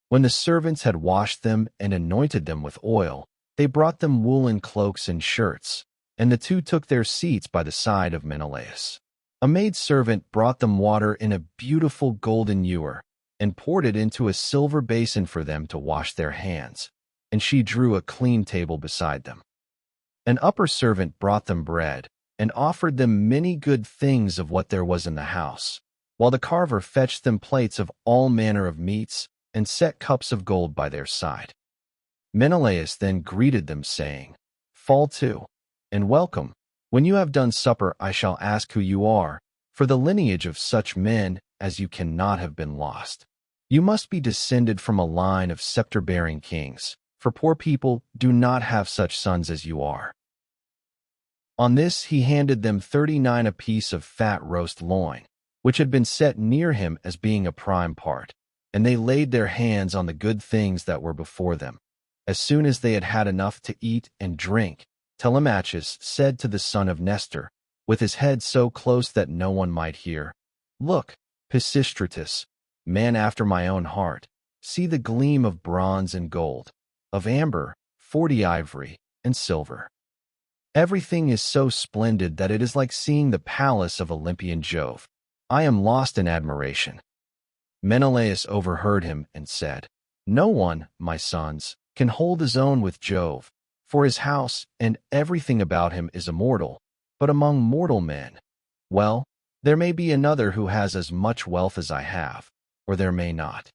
[SPEAKER 1] When the servants had washed them and anointed them with oil, they brought them woolen cloaks and shirts, and the 2 took their seats by the side of Menelaus. A maidservant brought them water in a beautiful golden ewer, and poured it into a silver basin for them to wash their hands, and she drew a clean table beside them. An upper servant brought them bread, and offered them many good things of what there was in the house, while the carver fetched them plates of all manner of meats, and set cups of gold by their side. Menelaus then greeted them, saying, "Fall to, and welcome. When you have done supper I shall ask who you are, for the lineage of such men as you cannot have been lost. You must be descended from a line of scepter-bearing kings, for poor people do not have such sons as you are." On this he handed them 39 apiece of fat roast loin, which had been set near him as being a prime part, and they laid their hands on the good things that were before them. As soon as they had had enough to eat and drink, Telemachus said to the son of Nestor, with his head so close that no one might hear, "Look, Pisistratus, man after my own heart, see the gleam of bronze and gold, of amber, 40 ivory, and silver. Everything is so splendid that it is like seeing the palace of Olympian Jove. I am lost in admiration." Menelaus overheard him and said, "No one, my sons, can hold his own with Jove, for his house and everything about him is immortal. But among mortal men, well, there may be another who has as much wealth as I have, or there may not.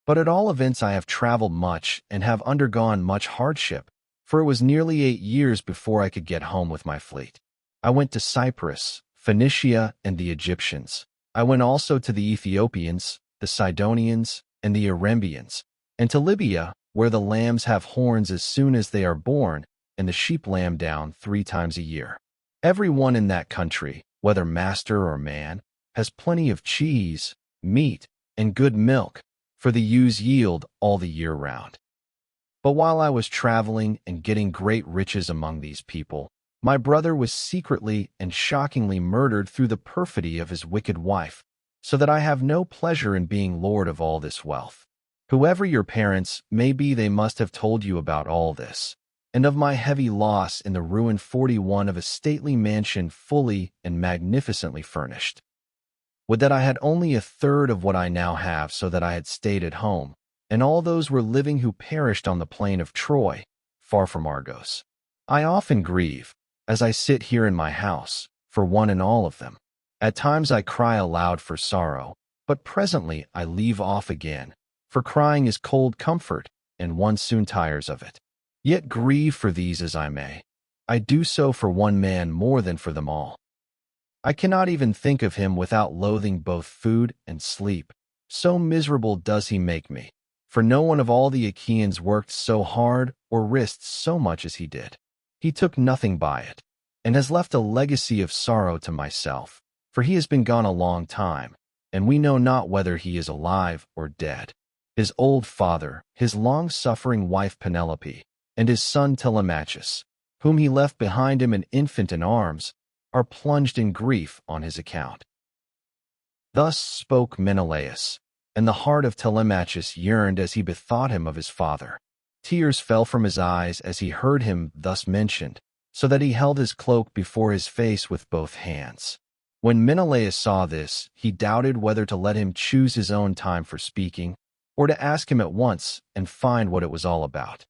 [SPEAKER 1] But at all events I have traveled much and have undergone much hardship, for it was nearly 8 years before I could get home with my fleet. I went to Cyprus, Phoenicia, and the Egyptians. I went also to the Ethiopians, the Sidonians, and the Erembians, and to Libya, where the lambs have horns as soon as they are born, and the sheep lamb down 3 times a year. Every one in that country, whether master or man, has plenty of cheese, meat, and good milk, for the ewes yield all the year round. But while I was traveling and getting great riches among these people, my brother was secretly and shockingly murdered through the perfidy of his wicked wife, so that I have no pleasure in being lord of all this wealth. Whoever your parents may be, they must have told you about all this, and of my heavy loss in the ruined 41 of a stately mansion fully and magnificently furnished. Would that I had only a third of what I now have, so that I had stayed at home, and all those were living who perished on the plain of Troy, far from Argos. I often grieve, as I sit here in my house, for one and all of them. At times I cry aloud for sorrow, but presently I leave off again, for crying is cold comfort, and one soon tires of it. Yet grieve for these as I may, I do so for one man more than for them all. I cannot even think of him without loathing both food and sleep, so miserable does he make me. For no one of all the Achaeans worked so hard or risked so much as he did. He took nothing by it, and has left a legacy of sorrow to myself, for he has been gone a long time, and we know not whether he is alive or dead. His old father, his long-suffering wife Penelope, and his son Telemachus, whom he left behind him an infant in arms, are plunged in grief on his account." Thus spoke Menelaus, and the heart of Telemachus yearned as he bethought him of his father. Tears fell from his eyes as he heard him thus mentioned, so that he held his cloak before his face with both hands. When Menelaus saw this, he doubted whether to let him choose his own time for speaking, or to ask him at once and find what it was all about.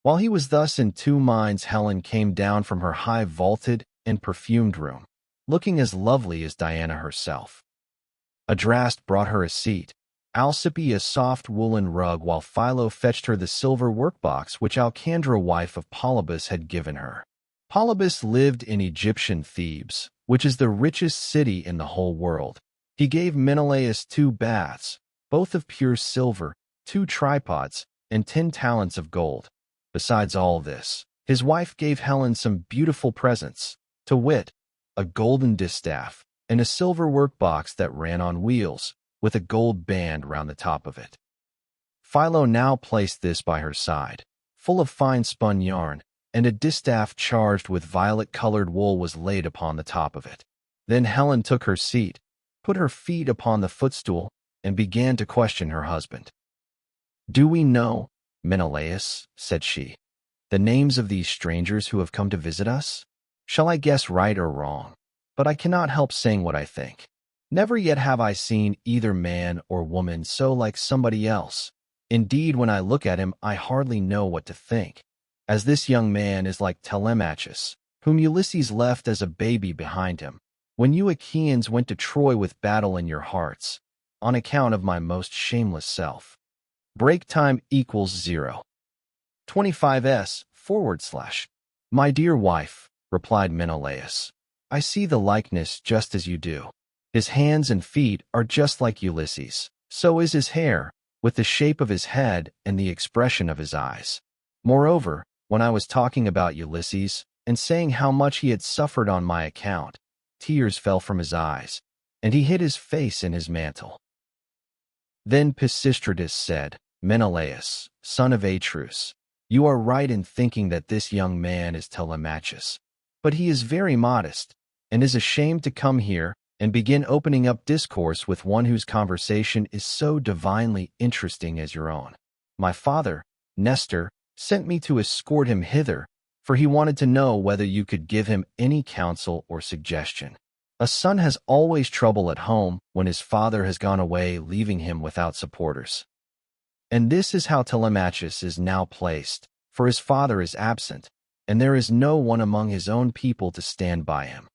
[SPEAKER 1] While he was thus in 2 minds, Helen came down from her high vaulted and perfumed room, looking as lovely as Diana herself. Adraste brought her a seat, Alcippe a soft woolen rug, while Philo fetched her the silver workbox which Alcandra, wife of Polybus, had given her. Polybus lived in Egyptian Thebes, which is the richest city in the whole world. He gave Menelaus 2 baths, both of pure silver, 2 tripods, and 10 talents of gold. Besides all this, his wife gave Helen some beautiful presents, to wit, a golden distaff, and a silver workbox that ran on wheels, with a gold band round the top of it. Philo now placed this by her side, full of fine spun yarn, and a distaff charged with violet-colored wool was laid upon the top of it. Then Helen took her seat, put her feet upon the footstool, and began to question her husband. "Do we know, Menelaus," said she, "the names of these strangers who have come to visit us? Shall I guess right or wrong? But I cannot help saying what I think. Never yet have I seen either man or woman so like somebody else. Indeed, when I look at him, I hardly know what to think, as this young man is like Telemachus, whom Ulysses left as a baby behind him, when you Achaeans went to Troy with battle in your hearts, on account of my most shameless self. Break time equals 0. 25s, /. My dear wife, replied Menelaus, I see the likeness just as you do. His hands and feet are just like Ulysses. So is his hair, with the shape of his head and the expression of his eyes. Moreover, when I was talking about Ulysses, and saying how much he had suffered on my account, tears fell from his eyes, and he hid his face in his mantle. Then Pisistratus said, Menelaus, son of Atreus, you are right in thinking that this young man is Telemachus, but he is very modest, and is ashamed to come here and begin opening up discourse with one whose conversation is so divinely interesting as your own. My father, Nestor, sent me to escort him hither, for he wanted to know whether you could give him any counsel or suggestion. A son has always trouble at home when his father has gone away, leaving him without supporters. And this is how Telemachus is now placed, for his father is absent, and there is no one among his own people to stand by him.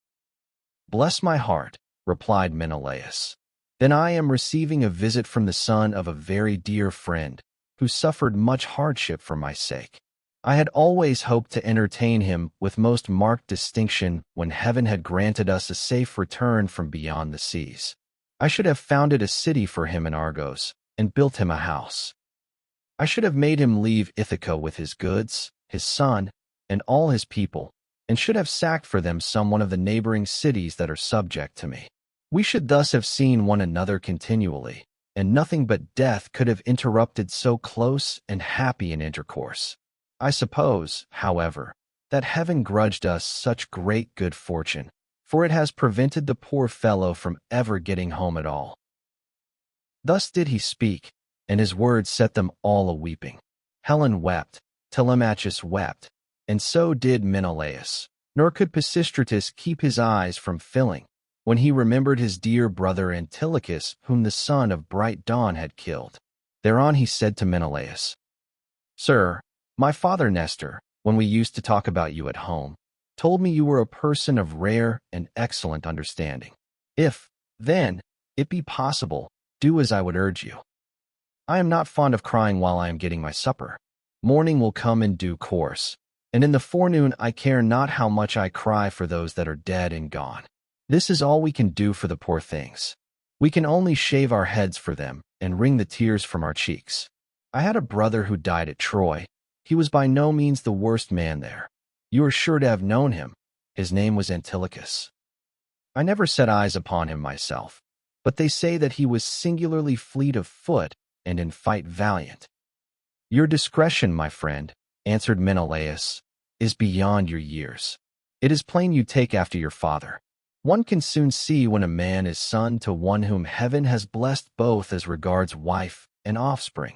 [SPEAKER 1] Bless my heart, replied Menelaus. Then I am receiving a visit from the son of a very dear friend, who suffered much hardship for my sake. I had always hoped to entertain him with most marked distinction when heaven had granted us a safe return from beyond the seas. I should have founded a city for him in Argos, and built him a house. I should have made him leave Ithaca with his goods, his son, and all his people, and should have sacked for them some one of the neighboring cities that are subject to me. We should thus have seen one another continually, and nothing but death could have interrupted so close and happy an intercourse. I suppose, however, that heaven grudged us such great good fortune, for it has prevented the poor fellow from ever getting home at all. Thus did he speak, and his words set them all a-weeping. Helen wept, Telemachus wept, and so did Menelaus, nor could Pisistratus keep his eyes from filling, when he remembered his dear brother Antilochus, whom the son of bright dawn had killed. Thereon he said to Menelaus, Sir, my father Nestor, when we used to talk about you at home, told me you were a person of rare and excellent understanding. If, then, it be possible, do as I would urge you. I am not fond of crying while I am getting my supper. Morning will come in due course, and in the forenoon I care not how much I cry for those that are dead and gone. This is all we can do for the poor things. We can only shave our heads for them and wring the tears from our cheeks. I had a brother who died at Troy. He was by no means the worst man there. You are sure to have known him. His name was Antilochus. I never set eyes upon him myself, but they say that he was singularly fleet of foot and in fight valiant. Your discretion, my friend, answered Menelaus, is beyond your years. It is plain you take after your father. One can soon see when a man is son to one whom heaven has blessed both as regards wife and offspring.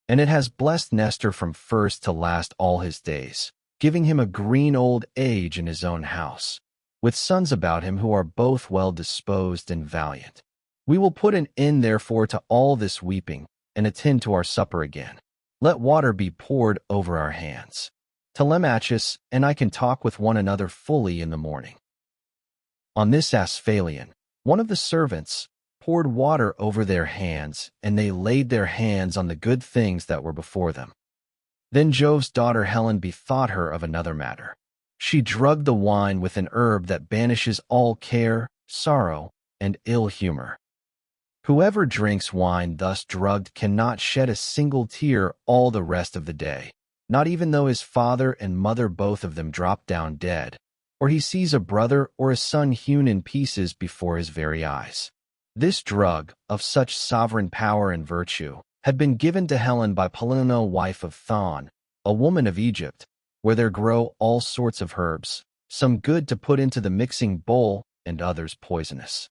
[SPEAKER 1] And it has blessed Nestor from first to last all his days, giving him a green old age in his own house, with sons about him who are both well disposed and valiant. We will put an end therefore to all this weeping, and attend to our supper again. Let water be poured over our hands. Telemachus and I can talk with one another fully in the morning. On this Asphalion, one of the servants poured water over their hands, and they laid their hands on the good things that were before them. Then Jove's daughter Helen bethought her of another matter. She drugged the wine with an herb that banishes all care, sorrow, and ill humor. Whoever drinks wine thus drugged cannot shed a single tear all the rest of the day, not even though his father and mother both of them drop down dead, or he sees a brother or a son hewn in pieces before his very eyes. This drug, of such sovereign power and virtue, had been given to Helen by Paulina, wife of Thon, a woman of Egypt, where there grow all sorts of herbs, some good to put into the mixing bowl and others poisonous.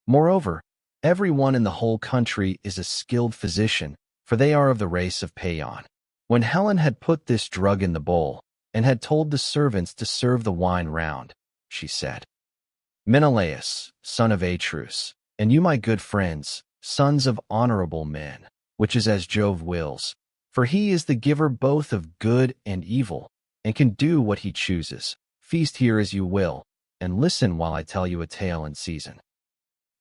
[SPEAKER 1] Moreover, every one in the whole country is a skilled physician, for they are of the race of Paeon. When Helen had put this drug in the bowl, and had told the servants to serve the wine round, she said, Menelaus, son of Atreus, and you my good friends, sons of honorable men, which is as Jove wills, for he is the giver both of good and evil, and can do what he chooses. Feast here as you will, and listen while I tell you a tale in season.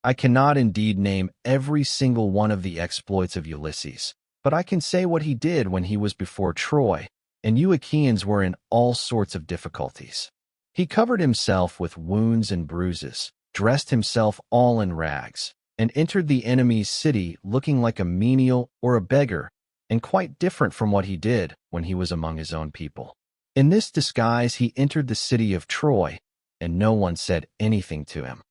[SPEAKER 1] I cannot indeed name every single one of the exploits of Ulysses, but I can say what he did when he was before Troy, and you Achaeans were in all sorts of difficulties. He covered himself with wounds and bruises, dressed himself all in rags, and entered the enemy's city looking like a menial or a beggar, and quite different from what he did when he was among his own people. In this disguise he entered the city of Troy, and no one said anything to him.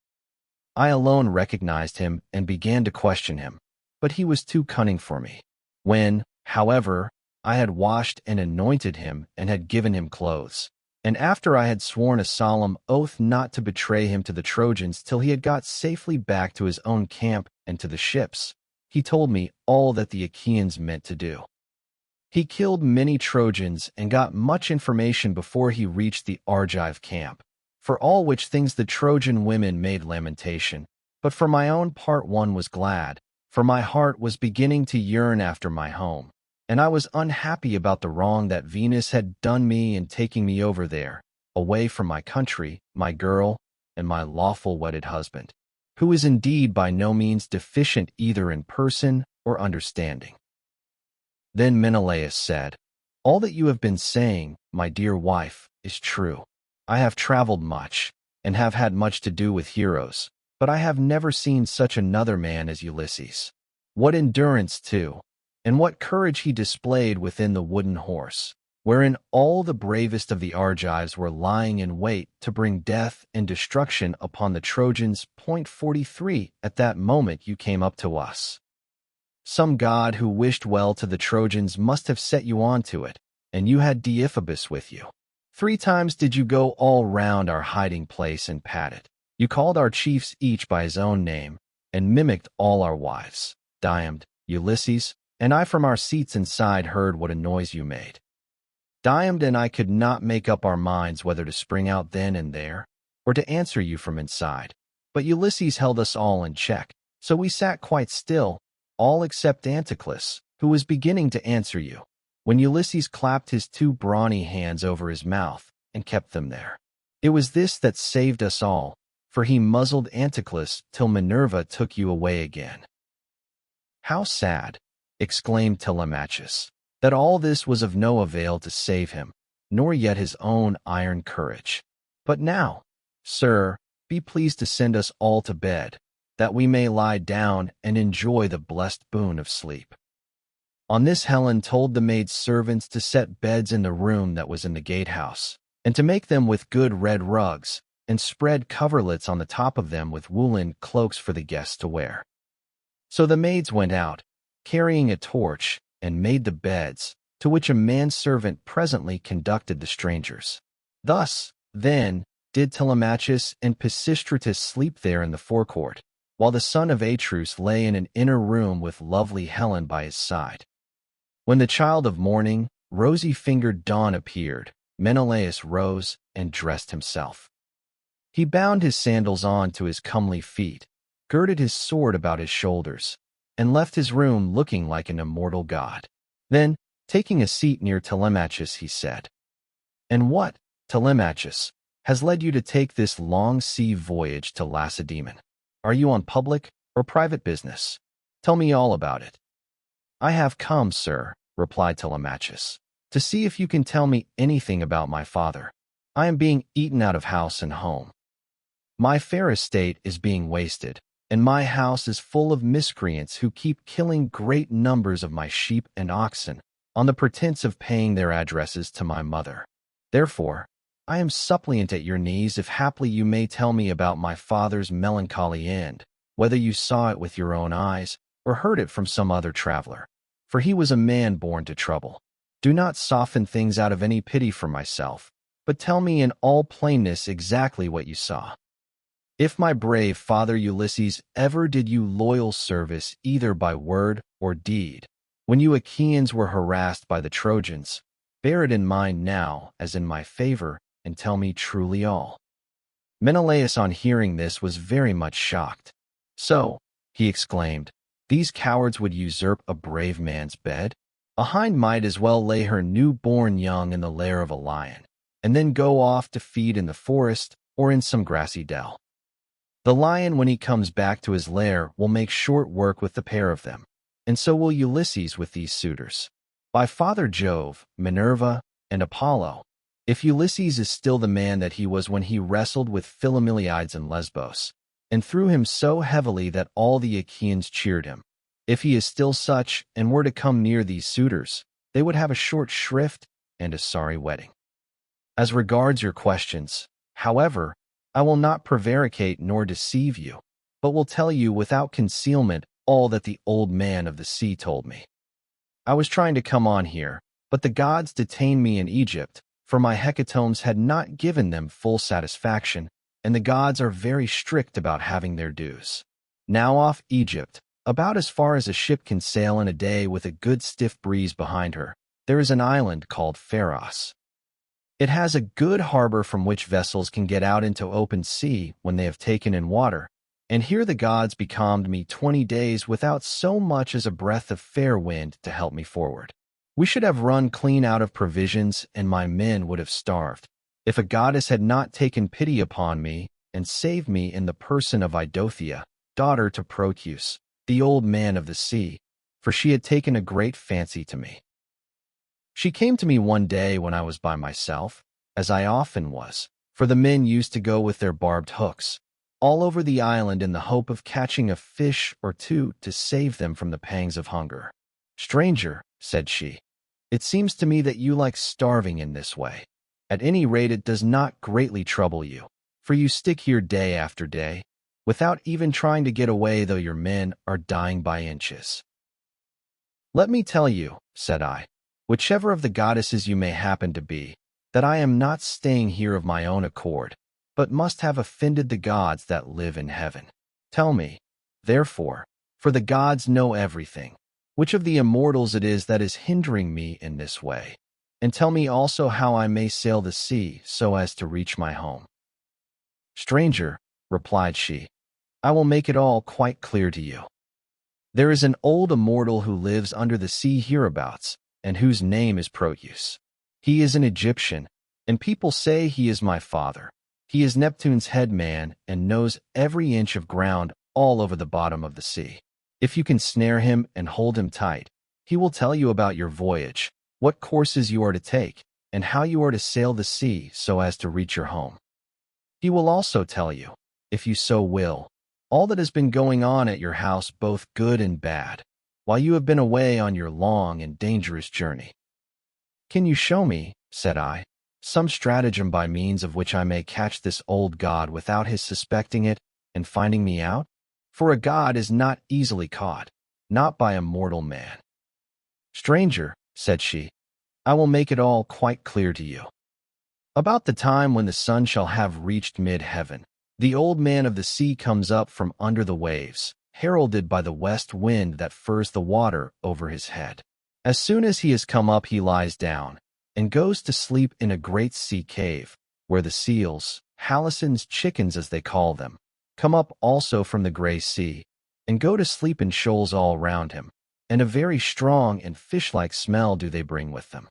[SPEAKER 1] I alone recognized him and began to question him, but he was too cunning for me. When, however, I had washed and anointed him and had given him clothes, and after I had sworn a solemn oath not to betray him to the Trojans till he had got safely back to his own camp and to the ships, he told me all that the Achaeans meant to do. He killed many Trojans and got much information before he reached the Argive camp, for all which things the Trojan women made lamentation. But for my own part one was glad, for my heart was beginning to yearn after my home, and I was unhappy about the wrong that Venus had done me in taking me over there, away from my country, my girl, and my lawful wedded husband, who is indeed by no means deficient either in person or understanding. Then Menelaus said, "All that you have been saying, my dear wife, is true. I have traveled much, and have had much to do with heroes, but I have never seen such another man as Ulysses. What endurance, too, and what courage he displayed within the wooden horse, wherein all the bravest of the Argives were lying in wait to bring death and destruction upon the Trojans. 43 At that moment you came up to us. Some god who wished well to the Trojans must have set you on to it, and you had Deiphobus with you. 3 times did you go all round our hiding place and pat it. You called our chiefs each by his own name, and mimicked all our wives, Diomed, Ulysses, and I from our seats inside heard what a noise you made. Diomed and I could not make up our minds whether to spring out then and there, or to answer you from inside. But Ulysses held us all in check, so we sat quite still, all except Anticlus, who was beginning to answer you, when Ulysses clapped his 2 brawny hands over his mouth and kept them there. It was this that saved us all, for he muzzled Anticlus till Minerva took you away again." "How sad," exclaimed Telemachus, "that all this was of no avail to save him, nor yet his own iron courage. But now, sir, be pleased to send us all to bed, that we may lie down and enjoy the blessed boon of sleep." On this Helen told the maid servants to set beds in the room that was in the gatehouse, and to make them with good red rugs, and spread coverlets on the top of them with woolen cloaks for the guests to wear. So the maids went out, carrying a torch, and made the beds, to which a manservant presently conducted the strangers. Thus, then, did Telemachus and Pisistratus sleep there in the forecourt, while the son of Atreus lay in an inner room with lovely Helen by his side. When the child of morning, rosy-fingered dawn appeared, Menelaus rose and dressed himself. He bound his sandals on to his comely feet, girded his sword about his shoulders, and left his room looking like an immortal god. Then, taking a seat near Telemachus, he said, "And what, Telemachus, has led you to take this long sea voyage to Lacedaemon? Are you on public or private business? Tell me all about it." "I have come, sir," replied Telemachus, "to see if you can tell me anything about my father. I am being eaten out of house and home. My fair estate is being wasted, and my house is full of miscreants who keep killing great numbers of my sheep and oxen, on the pretense of paying their addresses to my mother. Therefore, I am suppliant at your knees if haply you may tell me about my father's melancholy end, whether you saw it with your own eyes, or heard it from some other traveler. For he was a man born to trouble. Do not soften things out of any pity for myself, but tell me in all plainness exactly what you saw. If my brave father Ulysses ever did you loyal service either by word or deed, when you Achaeans were harassed by the Trojans, bear it in mind now as in my favor, and tell me truly all." Menelaus, on hearing this, was very much shocked. "So," he exclaimed, "these cowards would usurp a brave man's bed? A hind might as well lay her new-born young in the lair of a lion, and then go off to feed in the forest or in some grassy dell. The lion, when he comes back to his lair, will make short work with the pair of them, and so will Ulysses with these suitors. By Father Jove, Minerva, and Apollo, if Ulysses is still the man that he was when he wrestled with Philomelides in Lesbos, and threw him so heavily that all the Achaeans cheered him, if he is still such and were to come near these suitors, they would have a short shrift and a sorry wedding. As regards your questions, however, I will not prevaricate nor deceive you, but will tell you without concealment all that the old man of the sea told me. I was trying to come on here, but the gods detained me in Egypt, for my hecatombs had not given them full satisfaction, and the gods are very strict about having their dues. Now off Egypt, about as far as a ship can sail in a day with a good stiff breeze behind her, there is an island called Pharos. It has a good harbor from which vessels can get out into open sea when they have taken in water, and here the gods becalmed me 20 days without so much as a breath of fair wind to help me forward. We should have run clean out of provisions, and my men would have starved, if a goddess had not taken pity upon me and saved me in the person of Idothea, daughter to Proteus, the old man of the sea, for she had taken a great fancy to me. She came to me one day when I was by myself, as I often was, for the men used to go with their barbed hooks all over the island in the hope of catching a fish or two to save them from the pangs of hunger. "Stranger," said she, "it seems to me that you like starving in this way. At any rate, it does not greatly trouble you, for you stick here day after day, without even trying to get away, though your men are dying by inches." "Let me tell you," said I, "whichever of the goddesses you may happen to be, that I am not staying here of my own accord, but must have offended the gods that live in heaven. Tell me, therefore, for the gods know everything, which of the immortals it is that is hindering me in this way, and tell me also how I may sail the sea so as to reach my home." "Stranger," replied she, "I will make it all quite clear to you. There is an old immortal who lives under the sea hereabouts, and whose name is Proteus. He is an Egyptian, and people say he is my father. He is Neptune's head man and knows every inch of ground all over the bottom of the sea. If you can snare him and hold him tight, he will tell you about your voyage, what courses you are to take, and how you are to sail the sea so as to reach your home. He will also tell you, if you so will, all that has been going on at your house, both good and bad, while you have been away on your long and dangerous journey." "Can you show me," said I, "some stratagem by means of which I may catch this old god without his suspecting it and finding me out? For a god is not easily caught, not by a mortal man." "Stranger," said she, "I will make it all quite clear to you. About the time when the sun shall have reached mid-heaven, the old man of the sea comes up from under the waves, heralded by the west wind that furs the water over his head. As soon as he has come up, he lies down and goes to sleep in a great sea cave, where the seals, Halison's chickens as they call them, come up also from the gray sea, and go to sleep in shoals all round him, and a very strong and fish-like smell do they bring with them.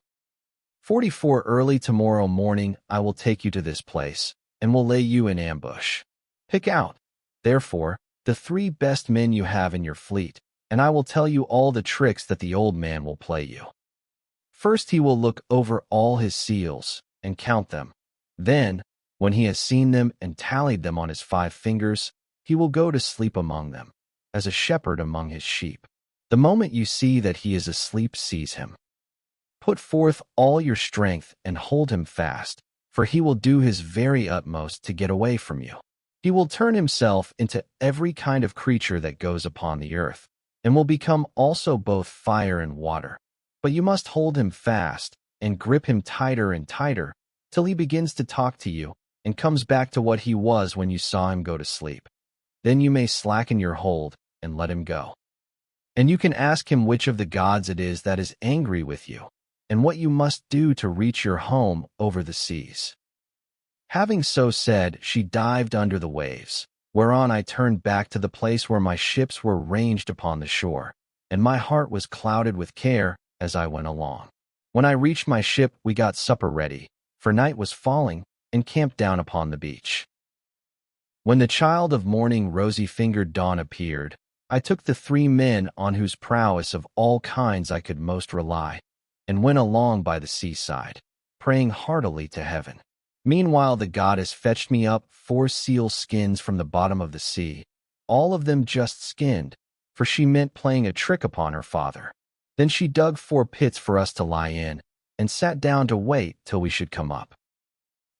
[SPEAKER 1] 44 early tomorrow morning I will take you to this place, and will lay you in ambush. Pick out, therefore, the 3 best men you have in your fleet, and I will tell you all the tricks that the old man will play you. First he will look over all his seals and count them. Then, when he has seen them and tallied them on his 5 fingers, he will go to sleep among them, as a shepherd among his sheep. The moment you see that he is asleep, seize him. Put forth all your strength and hold him fast, for he will do his very utmost to get away from you. He will turn himself into every kind of creature that goes upon the earth, and will become also both fire and water. But you must hold him fast and grip him tighter and tighter till he begins to talk to you and comes back to what he was when you saw him go to sleep. Then you may slacken your hold and let him go. And you can ask him which of the gods it is that is angry with you, and what you must do to reach your home over the seas." Having so said, she dived under the waves, whereon I turned back to the place where my ships were ranged upon the shore, and my heart was clouded with care as I went along. When I reached my ship, we got supper ready, for night was falling, and camped down upon the beach. When the child of morning, rosy-fingered dawn appeared, I took the 3 men on whose prowess of all kinds I could most rely, and went along by the seaside, praying heartily to heaven. Meanwhile the goddess fetched me up 4 seal skins from the bottom of the sea, all of them just skinned, for she meant playing a trick upon her father. Then she dug 4 pits for us to lie in, and sat down to wait till we should come up.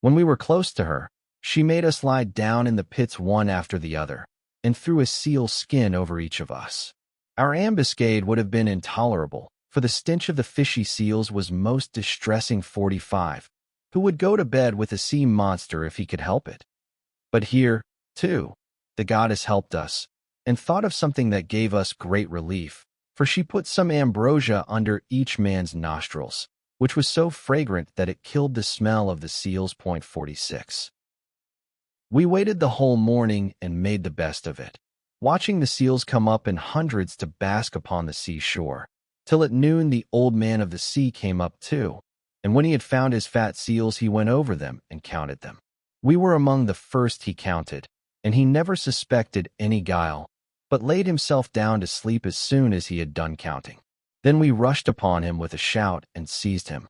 [SPEAKER 1] When we were close to her, she made us lie down in the pits one after the other, and threw a seal skin over each of us. Our ambuscade would have been intolerable, for the stench of the fishy seals was most distressing. 45. Who would go to bed with a sea monster if he could help it? But here, too, the goddess helped us, and thought of something that gave us great relief, for she put some ambrosia under each man's nostrils, which was so fragrant that it killed the smell of the seals. 46. We waited the whole morning and made the best of it, watching the seals come up in hundreds to bask upon the seashore, till at noon the old man of the sea came up too, and when he had found his fat seals he went over them and counted them. We were among the first he counted, and he never suspected any guile, but laid himself down to sleep as soon as he had done counting. Then we rushed upon him with a shout and seized him.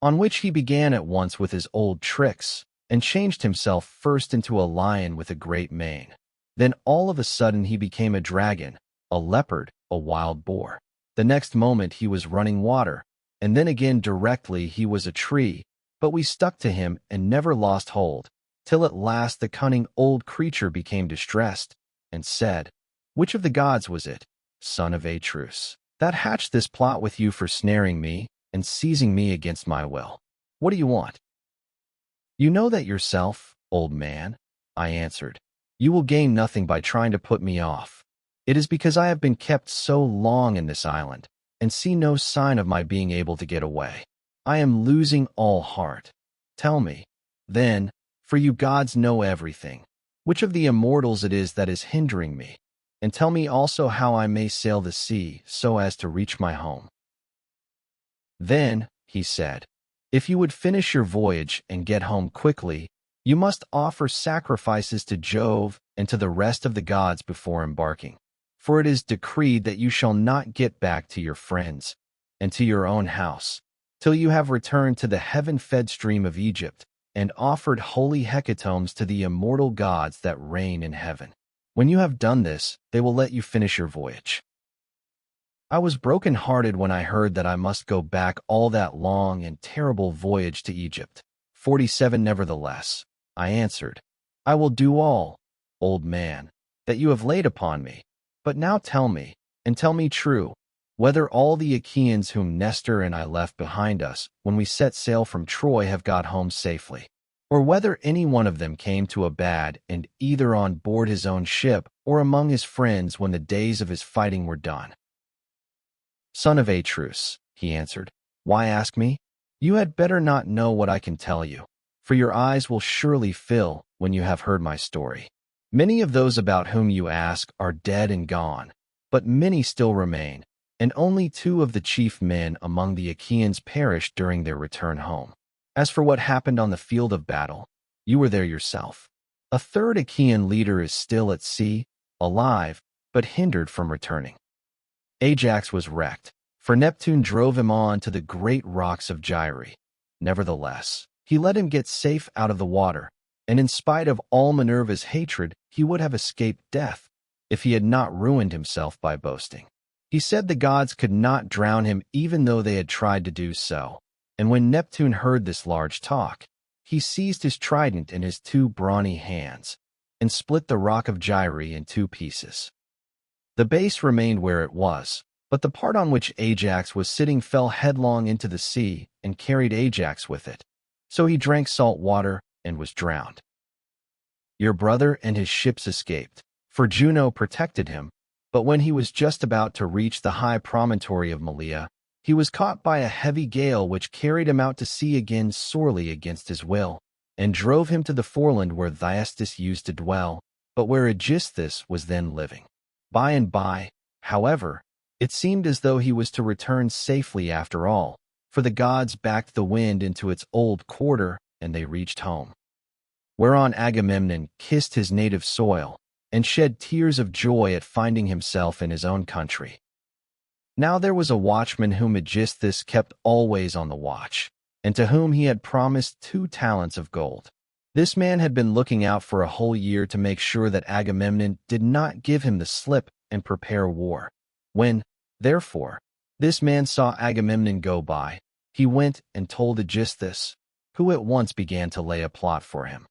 [SPEAKER 1] On which he began at once with his old tricks, and changed himself first into a lion with a great mane. Then all of a sudden he became a dragon, a leopard, a wild boar. The next moment he was running water, and then again directly he was a tree, but we stuck to him and never lost hold, till at last the cunning old creature became distressed, and said, "Which of the gods was it, son of Atreus, that hatched this plot with you for snaring me and seizing me against my will? What do you want?" "You know that yourself, old man," I answered. "You will gain nothing by trying to put me off. It is because I have been kept so long in this island, and see no sign of my being able to get away. I am losing all heart. Tell me, then, for you gods know everything, which of the immortals it is that is hindering me, and tell me also how I may sail the sea so as to reach my home." "Then," he said, "if you would finish your voyage and get home quickly, you must offer sacrifices to Jove and to the rest of the gods before embarking. For it is decreed that you shall not get back to your friends and to your own house, till you have returned to the heaven-fed stream of Egypt and offered holy hecatombs to the immortal gods that reign in heaven. When you have done this, they will let you finish your voyage." I was broken-hearted when I heard that I must go back all that long and terrible voyage to Egypt. 47. "Nevertheless," I answered, "I will do all, old man, that you have laid upon me. But now tell me, and tell me true, whether all the Achaeans whom Nestor and I left behind us when we set sail from Troy have got home safely, or whether any one of them came to a bad end either on board his own ship or among his friends when the days of his fighting were done." "Son of Atreus," he answered, "why ask me? You had better not know what I can tell you, for your eyes will surely fill when you have heard my story. Many of those about whom you ask are dead and gone, but many still remain, and only 2 of the chief men among the Achaeans perished during their return home. As for what happened on the field of battle, you were there yourself. A 3rd Achaean leader is still at sea, alive, but hindered from returning. Ajax was wrecked, for Neptune drove him on to the great rocks of Gyre. Nevertheless, he let him get safe out of the water, and in spite of all Minerva's hatred, he would have escaped death if he had not ruined himself by boasting. He said the gods could not drown him even though they had tried to do so, and when Neptune heard this large talk, he seized his trident in his 2 brawny hands and split the rock of Gyre in 2 pieces. The base remained where it was, but the part on which Ajax was sitting fell headlong into the sea and carried Ajax with it. So he drank salt water and was drowned. Your brother and his ships escaped, for Juno protected him, but when he was just about to reach the high promontory of Malea, he was caught by a heavy gale which carried him out to sea again sorely against his will, and drove him to the foreland where Thyestes used to dwell, but where Aegisthus was then living. By and by, however, it seemed as though he was to return safely after all, for the gods backed the wind into its old quarter, and they reached home. Whereon Agamemnon kissed his native soil, and shed tears of joy at finding himself in his own country. Now there was a watchman whom Aegisthus kept always on the watch, and to whom he had promised 2 talents of gold. This man had been looking out for a whole year to make sure that Agamemnon did not give him the slip and prepare war. When, therefore, this man saw Agamemnon go by, he went and told Aegisthus, who at once began to lay a plot for him.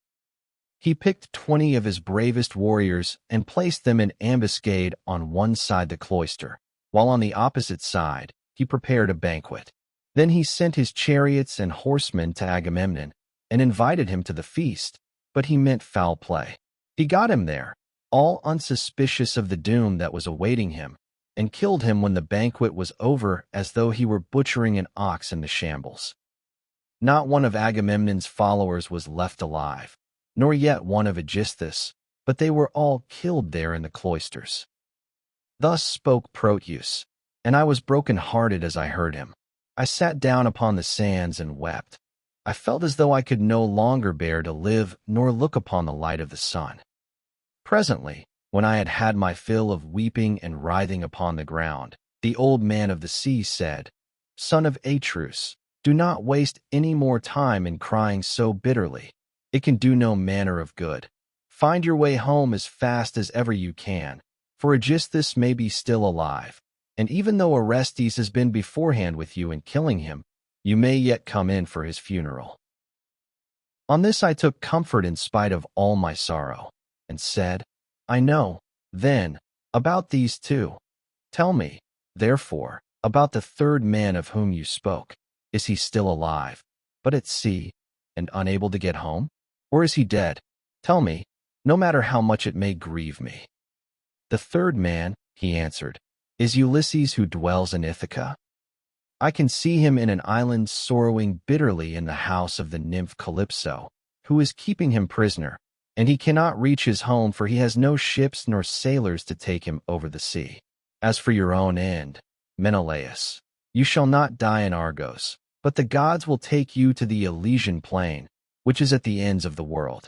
[SPEAKER 1] He picked 20 of his bravest warriors and placed them in ambuscade on one side the cloister, while on the opposite side he prepared a banquet. Then he sent his chariots and horsemen to Agamemnon and invited him to the feast, but he meant foul play. He got him there, all unsuspicious of the doom that was awaiting him, and killed him when the banquet was over, as though he were butchering an ox in the shambles. Not one of Agamemnon's followers was left alive, nor yet one of Aegisthus, but they were all killed there in the cloisters. Thus spoke Proteus, and I was broken-hearted as I heard him. I sat down upon the sands and wept. I felt as though I could no longer bear to live nor look upon the light of the sun. Presently, when I had had my fill of weeping and writhing upon the ground, the old man of the sea said, "Son of Atreus, do not waste any more time in crying so bitterly. It can do no manner of good. Find your way home as fast as ever you can, for Aegisthus may be still alive, and even though Orestes has been beforehand with you in killing him, you may yet come in for his funeral." On this I took comfort in spite of all my sorrow, and said, "I know, then, about these two. Tell me, therefore, about the third man of whom you spoke. Is he still alive, but at sea, and unable to get home? Or is he dead? Tell me, no matter how much it may grieve me." "The third man," he answered, "is Ulysses, who dwells in Ithaca. I can see him in an island sorrowing bitterly in the house of the nymph Calypso, who is keeping him prisoner, and he cannot reach his home, for he has no ships nor sailors to take him over the sea. As for your own end, Menelaus, you shall not die in Argos, but the gods will take you to the Elysian plain, which is at the ends of the world.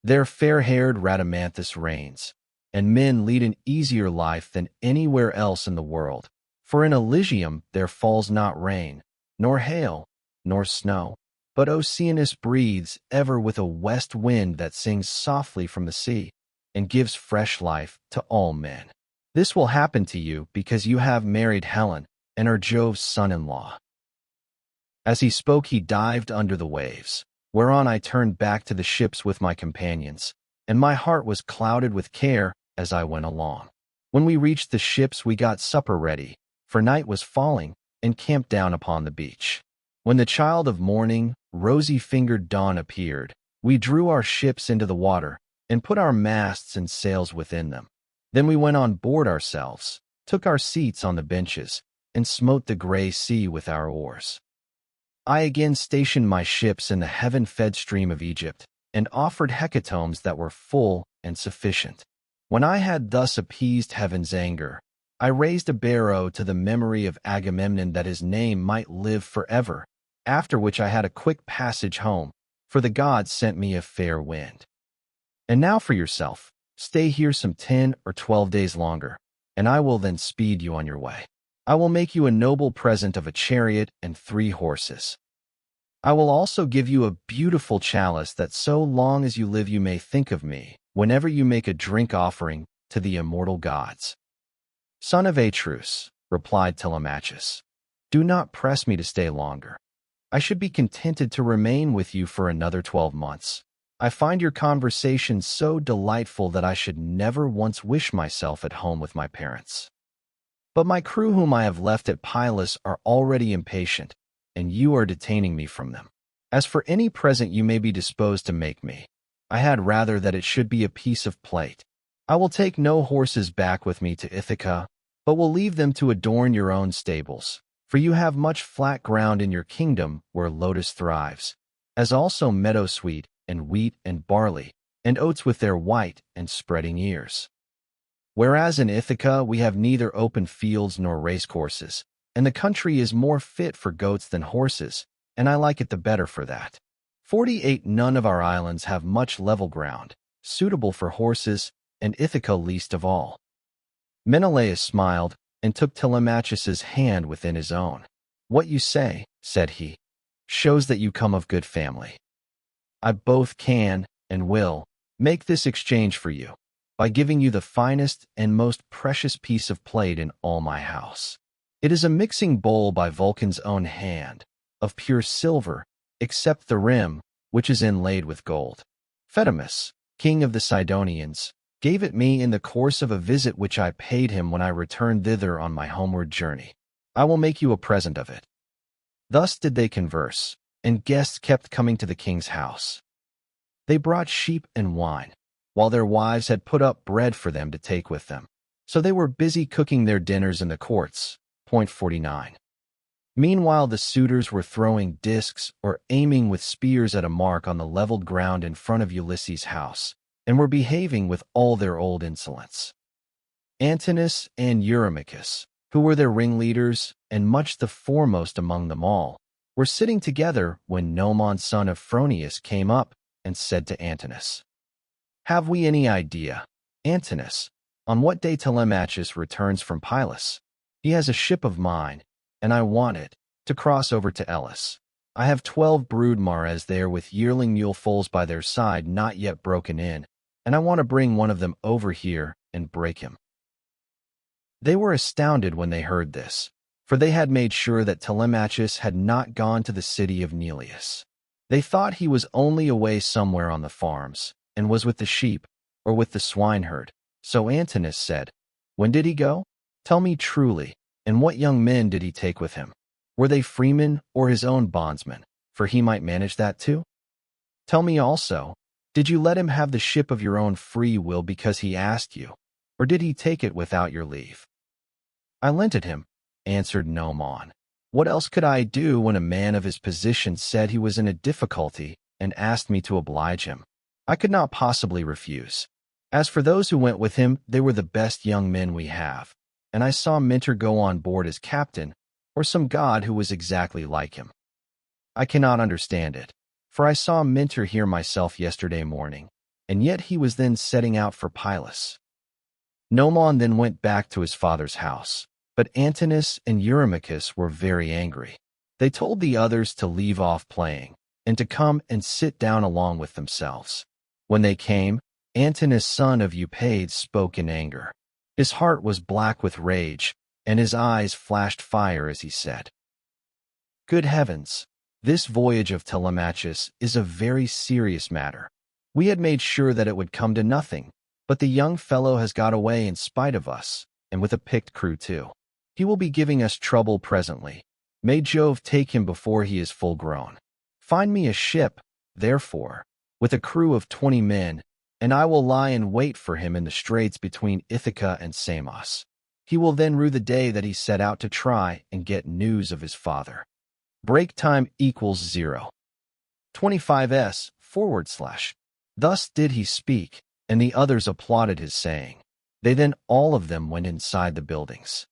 [SPEAKER 1] There fair-haired Rhadamanthus reigns, and men lead an easier life than anywhere else in the world. For in Elysium there falls not rain, nor hail, nor snow, but Oceanus breathes ever with a west wind that sings softly from the sea, and gives fresh life to all men. This will happen to you because you have married Helen, and are Jove's son-in-law." As he spoke he dived under the waves, whereon I turned back to the ships with my companions, and my heart was clouded with care as I went along. When we reached the ships we got supper ready, for night was falling, and camped down upon the beach. When the child of morning, rosy-fingered dawn appeared, we drew our ships into the water, and put our masts and sails within them. Then we went on board ourselves, took our seats on the benches, and smote the grey sea with our oars. I again stationed my ships in the heaven-fed stream of Egypt, and offered hecatombs that were full and sufficient. When I had thus appeased heaven's anger, I raised a barrow to the memory of Agamemnon that his name might live forever, after which I had a quick passage home, for the gods sent me a fair wind. And now for yourself, stay here some 10 or 12 days longer, and I will then speed you on your way. I will make you a noble present of a chariot and 3 horses. I will also give you a beautiful chalice that so long as you live you may think of me, whenever you make a drink offering to the immortal gods." "Son of Atreus," replied Telemachus, "do not press me to stay longer. I should be contented to remain with you for another 12 months. I find your conversation so delightful that I should never once wish myself at home with my parents. But my crew whom I have left at Pylos are already impatient, and you are detaining me from them. As for any present you may be disposed to make me, I had rather that it should be a piece of plate. I will take no horses back with me to Ithaca, but will leave them to adorn your own stables, for you have much flat ground in your kingdom where lotus thrives, as also meadowsweet and wheat and barley, and oats with their white and spreading ears. Whereas in Ithaca we have neither open fields nor racecourses, and the country is more fit for goats than horses, and I like it the better for that. 48 None of our islands have much level ground, suitable for horses, and Ithaca least of all." Menelaus smiled, and took Telemachus's hand within his own. "What you say," said he, "shows that you come of good family. I both can, and will, make this exchange for you, by giving you the finest and most precious piece of plate in all my house. It is a mixing bowl by Vulcan's own hand, of pure silver, except the rim, which is inlaid with gold. Phaedimus, king of the Sidonians, gave it me in the course of a visit which I paid him when I returned thither on my homeward journey. I will make you a present of it." Thus did they converse, and guests kept coming to the king's house. They brought sheep and wine, while their wives had put up bread for them to take with them. So they were busy cooking their dinners in the courts. Point 49. Meanwhile, the suitors were throwing discs or aiming with spears at a mark on the leveled ground in front of Ulysses' house, and were behaving with all their old insolence. Antinous and Eurymachus, who were their ringleaders and much the foremost among them all, were sitting together when Nomon son of Phronius came up and said to Antinous, "Have we any idea, Antinous, on what day Telemachus returns from Pylos? He has a ship of mine, and I want it, to cross over to Elis. I have 12 brood mares there with yearling mule foals by their side not yet broken in, and I want to bring one of them over here and break him." They were astounded when they heard this, for they had made sure that Telemachus had not gone to the city of Neleus. They thought he was only away somewhere on the farms, and was with the sheep, or with the swineherd. So Antinous said, "When did he go? Tell me truly, and what young men did he take with him? Were they freemen or his own bondsmen, for he might manage that too? Tell me also, did you let him have the ship of your own free will because he asked you, or did he take it without your leave?" "I lent it him," answered Nomon. "What else could I do when a man of his position said he was in a difficulty and asked me to oblige him? I could not possibly refuse. As for those who went with him, they were the best young men we have, and I saw Mentor go on board as captain, or some god who was exactly like him. I cannot understand it, for I saw Mentor here myself yesterday morning, and yet he was then setting out for Pylos." Nomon then went back to his father's house, but Antinous and Eurymachus were very angry. They told the others to leave off playing, and to come and sit down along with themselves. When they came, Antinous son of Eupedes spoke in anger. His heart was black with rage, and his eyes flashed fire as he said, "Good heavens! This voyage of Telemachus is a very serious matter. We had made sure that it would come to nothing, but the young fellow has got away in spite of us, and with a picked crew too. He will be giving us trouble presently. May Jove take him before he is full grown. Find me a ship, therefore, with a crew of 20 men, and I will lie in wait for him in the straits between Ithaca and Samos. He will then rue the day that he set out to try and get news of his father. Break time equals 0. 25s, /. Thus did he speak, and the others applauded his saying. They then all of them went inside the buildings.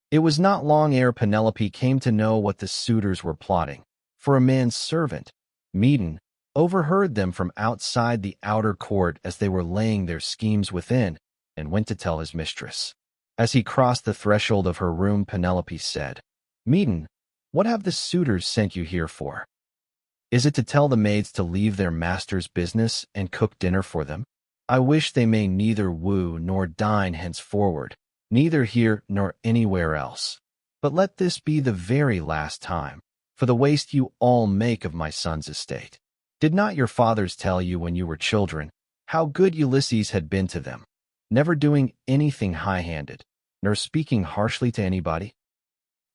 [SPEAKER 1] It was not long ere Penelope came to know what the suitors were plotting, for a man's servant, Medon, overheard them from outside the outer court as they were laying their schemes within, and went to tell his mistress. As he crossed the threshold of her room, Penelope said, "Medon, what have the suitors sent you here for? Is it to tell the maids to leave their master's business and cook dinner for them? I wish they may neither woo nor dine henceforward, neither here nor anywhere else. But let this be the very last time, for the waste you all make of my son's estate. Did not your fathers tell you when you were children how good Ulysses had been to them, never doing anything high-handed, nor speaking harshly to anybody?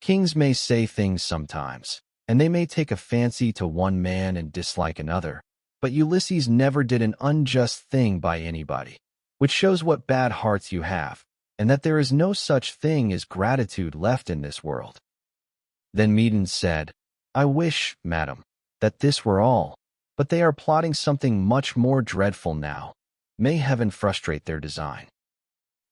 [SPEAKER 1] Kings may say things sometimes, and they may take a fancy to one man and dislike another, but Ulysses never did an unjust thing by anybody, which shows what bad hearts you have, and that there is no such thing as gratitude left in this world." Then Medon said, "I wish, madam, that this were all, but they are plotting something much more dreadful now. May heaven frustrate their design.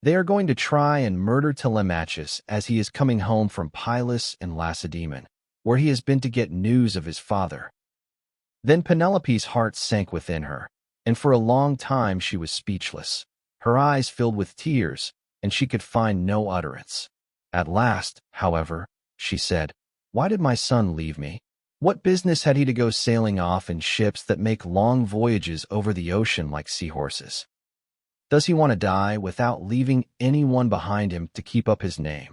[SPEAKER 1] They are going to try and murder Telemachus as he is coming home from Pylos and Lacedaemon, where he has been to get news of his father." Then Penelope's heart sank within her, and for a long time she was speechless. Her eyes filled with tears, and she could find no utterance. At last, however, she said, "Why did my son leave me? What business had he to go sailing off in ships that make long voyages over the ocean like seahorses? Does he want to die without leaving anyone behind him to keep up his name?"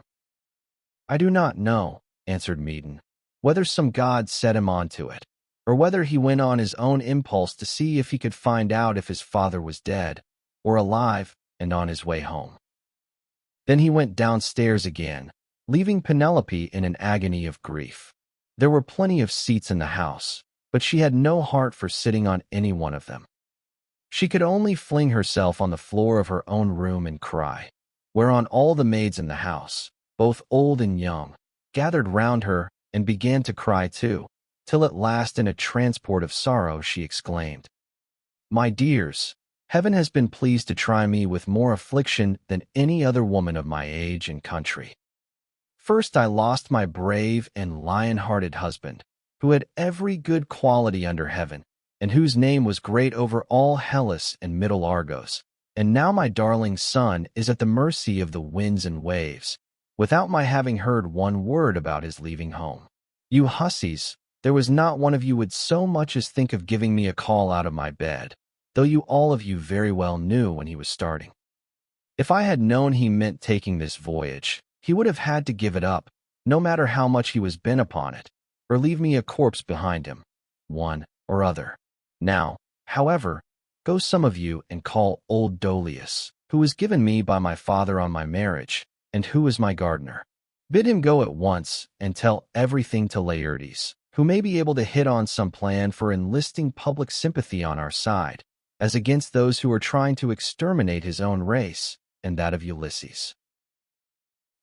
[SPEAKER 1] "I do not know," answered Medon, "whether some god set him on to it, or whether he went on his own impulse to see if he could find out if his father was dead or alive and on his way home." Then he went downstairs again, leaving Penelope in an agony of grief. There were plenty of seats in the house, but she had no heart for sitting on any one of them. She could only fling herself on the floor of her own room and cry. whereon all the maids in the house, both old and young, gathered round her and began to cry too, till at last in a transport of sorrow she exclaimed, "My dears, heaven has been pleased to try me with more affliction than any other woman of my age and country. First I lost my brave and lion-hearted husband, who had every good quality under heaven, and whose name was great over all Hellas and Middle Argos. And now my darling son is at the mercy of the winds and waves, without my having heard one word about his leaving home. You hussies, there was not one of you would so much as think of giving me a call out of my bed, though you all of you very well knew when he was starting. If I had known he meant taking this voyage, he would have had to give it up, no matter how much he was bent upon it, or leave me a corpse behind him, one or other. Now, however, go some of you and call old Dolius, who was given me by my father on my marriage, and who is my gardener. Bid him go at once and tell everything to Laertes, who may be able to hit on some plan for enlisting public sympathy on our side, as against those who are trying to exterminate his own race and that of Ulysses."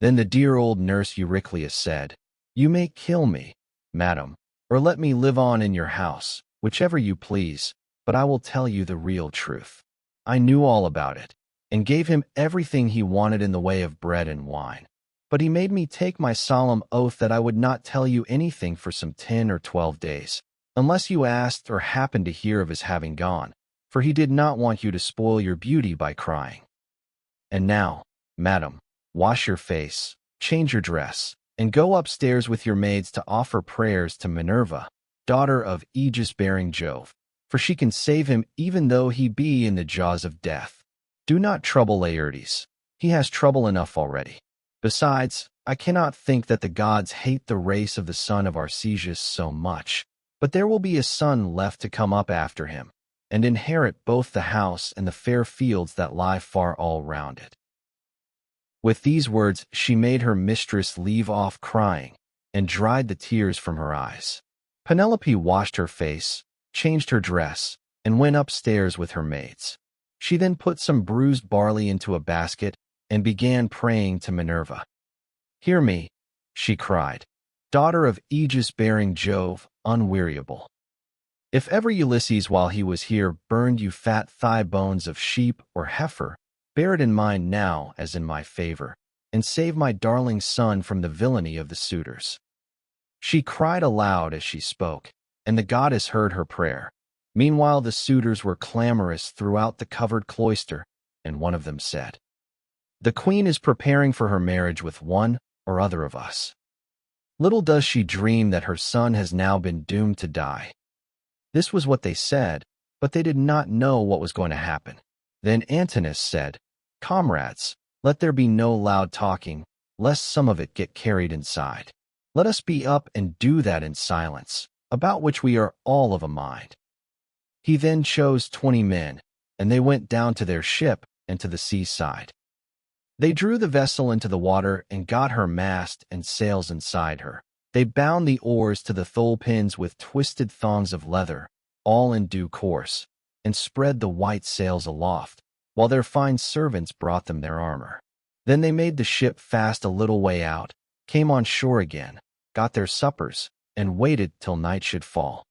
[SPEAKER 1] Then the dear old nurse Eurycleia said, "You may kill me, madam, or let me live on in your house, whichever you please, but I will tell you the real truth. I knew all about it, and gave him everything he wanted in the way of bread and wine. But he made me take my solemn oath that I would not tell you anything for some 10 or 12 days, unless you asked or happened to hear of his having gone, for he did not want you to spoil your beauty by crying. And now, madam, wash your face, change your dress, and go upstairs with your maids to offer prayers to Minerva, daughter of aegis-bearing Jove, for she can save him even though he be in the jaws of death. Do not trouble Laertes. He has trouble enough already. Besides, I cannot think that the gods hate the race of the son of Arcesius so much, but there will be a son left to come up after him, and inherit both the house and the fair fields that lie far all round it." With these words she made her mistress leave off crying, and dried the tears from her eyes. Penelope washed her face, changed her dress, and went upstairs with her maids. She then put some bruised barley into a basket and began praying to Minerva. "Hear me," she cried, "daughter of aegis-bearing Jove, unweariable. If ever Ulysses while he was here burned you fat thigh bones of sheep or heifer, bear it in mind now as in my favor, and save my darling son from the villainy of the suitors." She cried aloud as she spoke, and the goddess heard her prayer. Meanwhile the suitors were clamorous throughout the covered cloister, and one of them said, "The queen is preparing for her marriage with one or other of us. Little does she dream that her son has now been doomed to die." This was what they said, but they did not know what was going to happen. Then Antinous said, "Comrades, let there be no loud talking, lest some of it get carried inside. Let us be up and do that in silence, about which we are all of a mind." He then chose 20 men, and they went down to their ship and to the seaside. They drew the vessel into the water and got her mast and sails inside her. They bound the oars to the thole pins with twisted thongs of leather, all in due course, and spread the white sails aloft, while their fine servants brought them their armor. Then they made the ship fast a little way out, came on shore again, got their suppers, and waited till night should fall.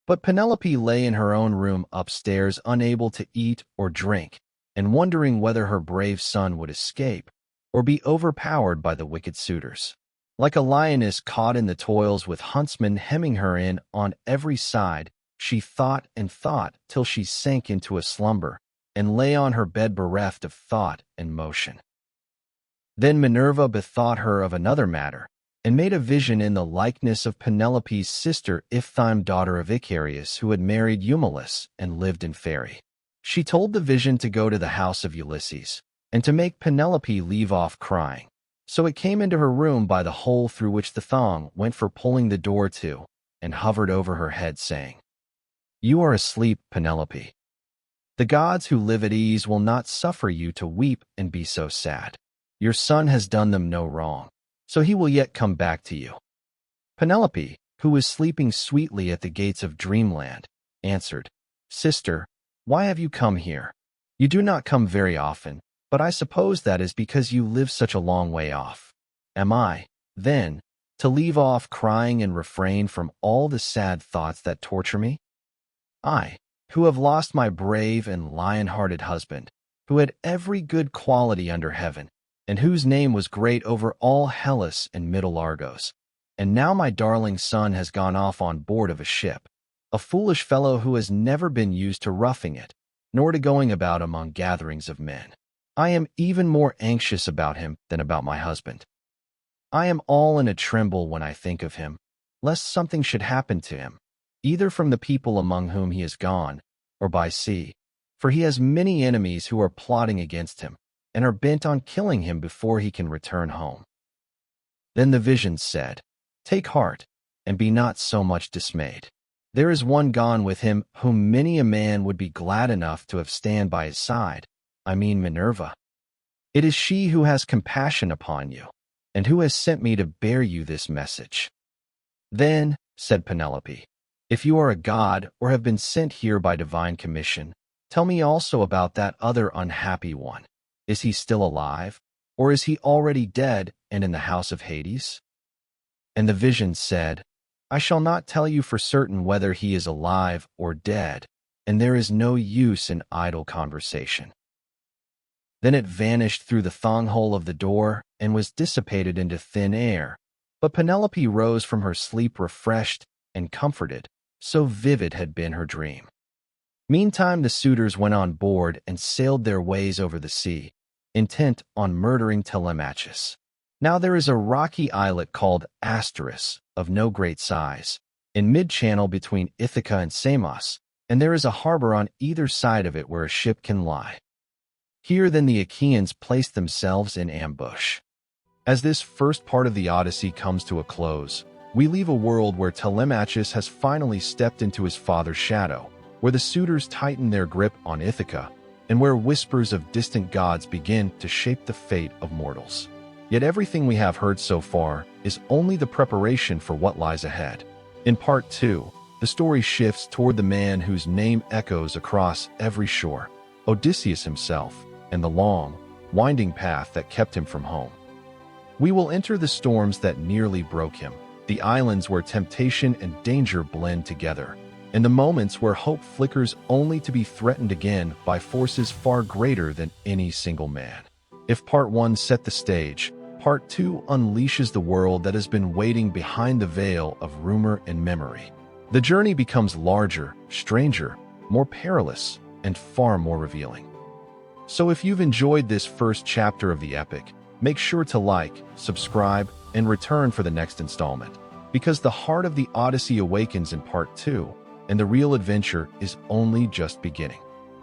[SPEAKER 1] But Penelope lay in her own room upstairs, unable to eat or drink, and wondering whether her brave son would escape, or be overpowered by the wicked suitors. Like a lioness caught in the toils with huntsmen hemming her in on every side, she thought and thought till she sank into a slumber, and lay on her bed bereft of thought and motion. Then Minerva bethought her of another matter, and made a vision in the likeness of Penelope's sister Iphthime, daughter of Icarius, who had married Eumelus and lived in Pheræ. She told the vision to go to the house of Ulysses, and to make Penelope leave off crying. So it came into her room by the hole through which the thong went for pulling the door to, and hovered over her head, saying, "You are asleep, Penelope. The gods who live at ease will not suffer you to weep and be so sad. Your son has done them no wrong, so he will yet come back to you." Penelope, who was sleeping sweetly at the gates of dreamland, answered, "Sister, why have you come here? You do not come very often, But I suppose that is because you live such a long way off. Am I, then, to leave off crying and refrain from all the sad thoughts that torture me? I, who have lost my brave and lion-hearted husband, who had every good quality under heaven, and whose name was great over all Hellas and Middle Argos. And now my darling son has gone off on board of a ship, a foolish fellow who has never been used to roughing it, nor to going about among gatherings of men. I am even more anxious about him than about my husband. I am all in a tremble when I think of him, lest something should happen to him, either from the people among whom he has gone, or by sea, for he has many enemies who are plotting against him, and are bent on killing him before he can return home. Then the vision said, Take heart, and be not so much dismayed. There is one gone with him whom many a man would be glad enough to have stand by his side, I mean Minerva. It is she who has compassion upon you, and who has sent me to bear you this message. Then, said Penelope, if you are a god or have been sent here by divine commission, tell me also about that other unhappy one. Is he still alive, or is he already dead and in the house of Hades? And the vision said, I shall not tell you for certain whether he is alive or dead, and there is no use in idle conversation. Then it vanished through the thong-hole of the door and was dissipated into thin air. But Penelope rose from her sleep refreshed and comforted, so vivid had been her dream. Meantime the suitors went on board and sailed their ways over the sea, intent on murdering Telemachus. Now there is a rocky islet called Asteris, of no great size, in mid-channel between Ithaca and Samos, and there is a harbor on either side of it where a ship can lie. Here then the Achaeans placed themselves in ambush. As this first part of the Odyssey comes to a close, we leave a world where Telemachus has finally stepped into his father's shadow, where the suitors tighten their grip on Ithaca, and where whispers of distant gods begin to shape the fate of mortals. Yet everything we have heard so far is only the preparation for what lies ahead. In Part 2, the story shifts toward the man whose name echoes across every shore, Odysseus himself, and the long, winding path that kept him from home. We will enter the storms that nearly broke him, the islands where temptation and danger blend together, and the moments where hope flickers only to be threatened again by forces far greater than any single man. If Part 1 set the stage, Part 2 unleashes the world that has been waiting behind the veil of rumor and memory. The journey becomes larger, stranger, more perilous, and far more revealing. So if you've enjoyed this first chapter of the epic, make sure to like, subscribe, and return for the next installment, because the heart of the Odyssey awakens in Part 2, and the real adventure is only just beginning.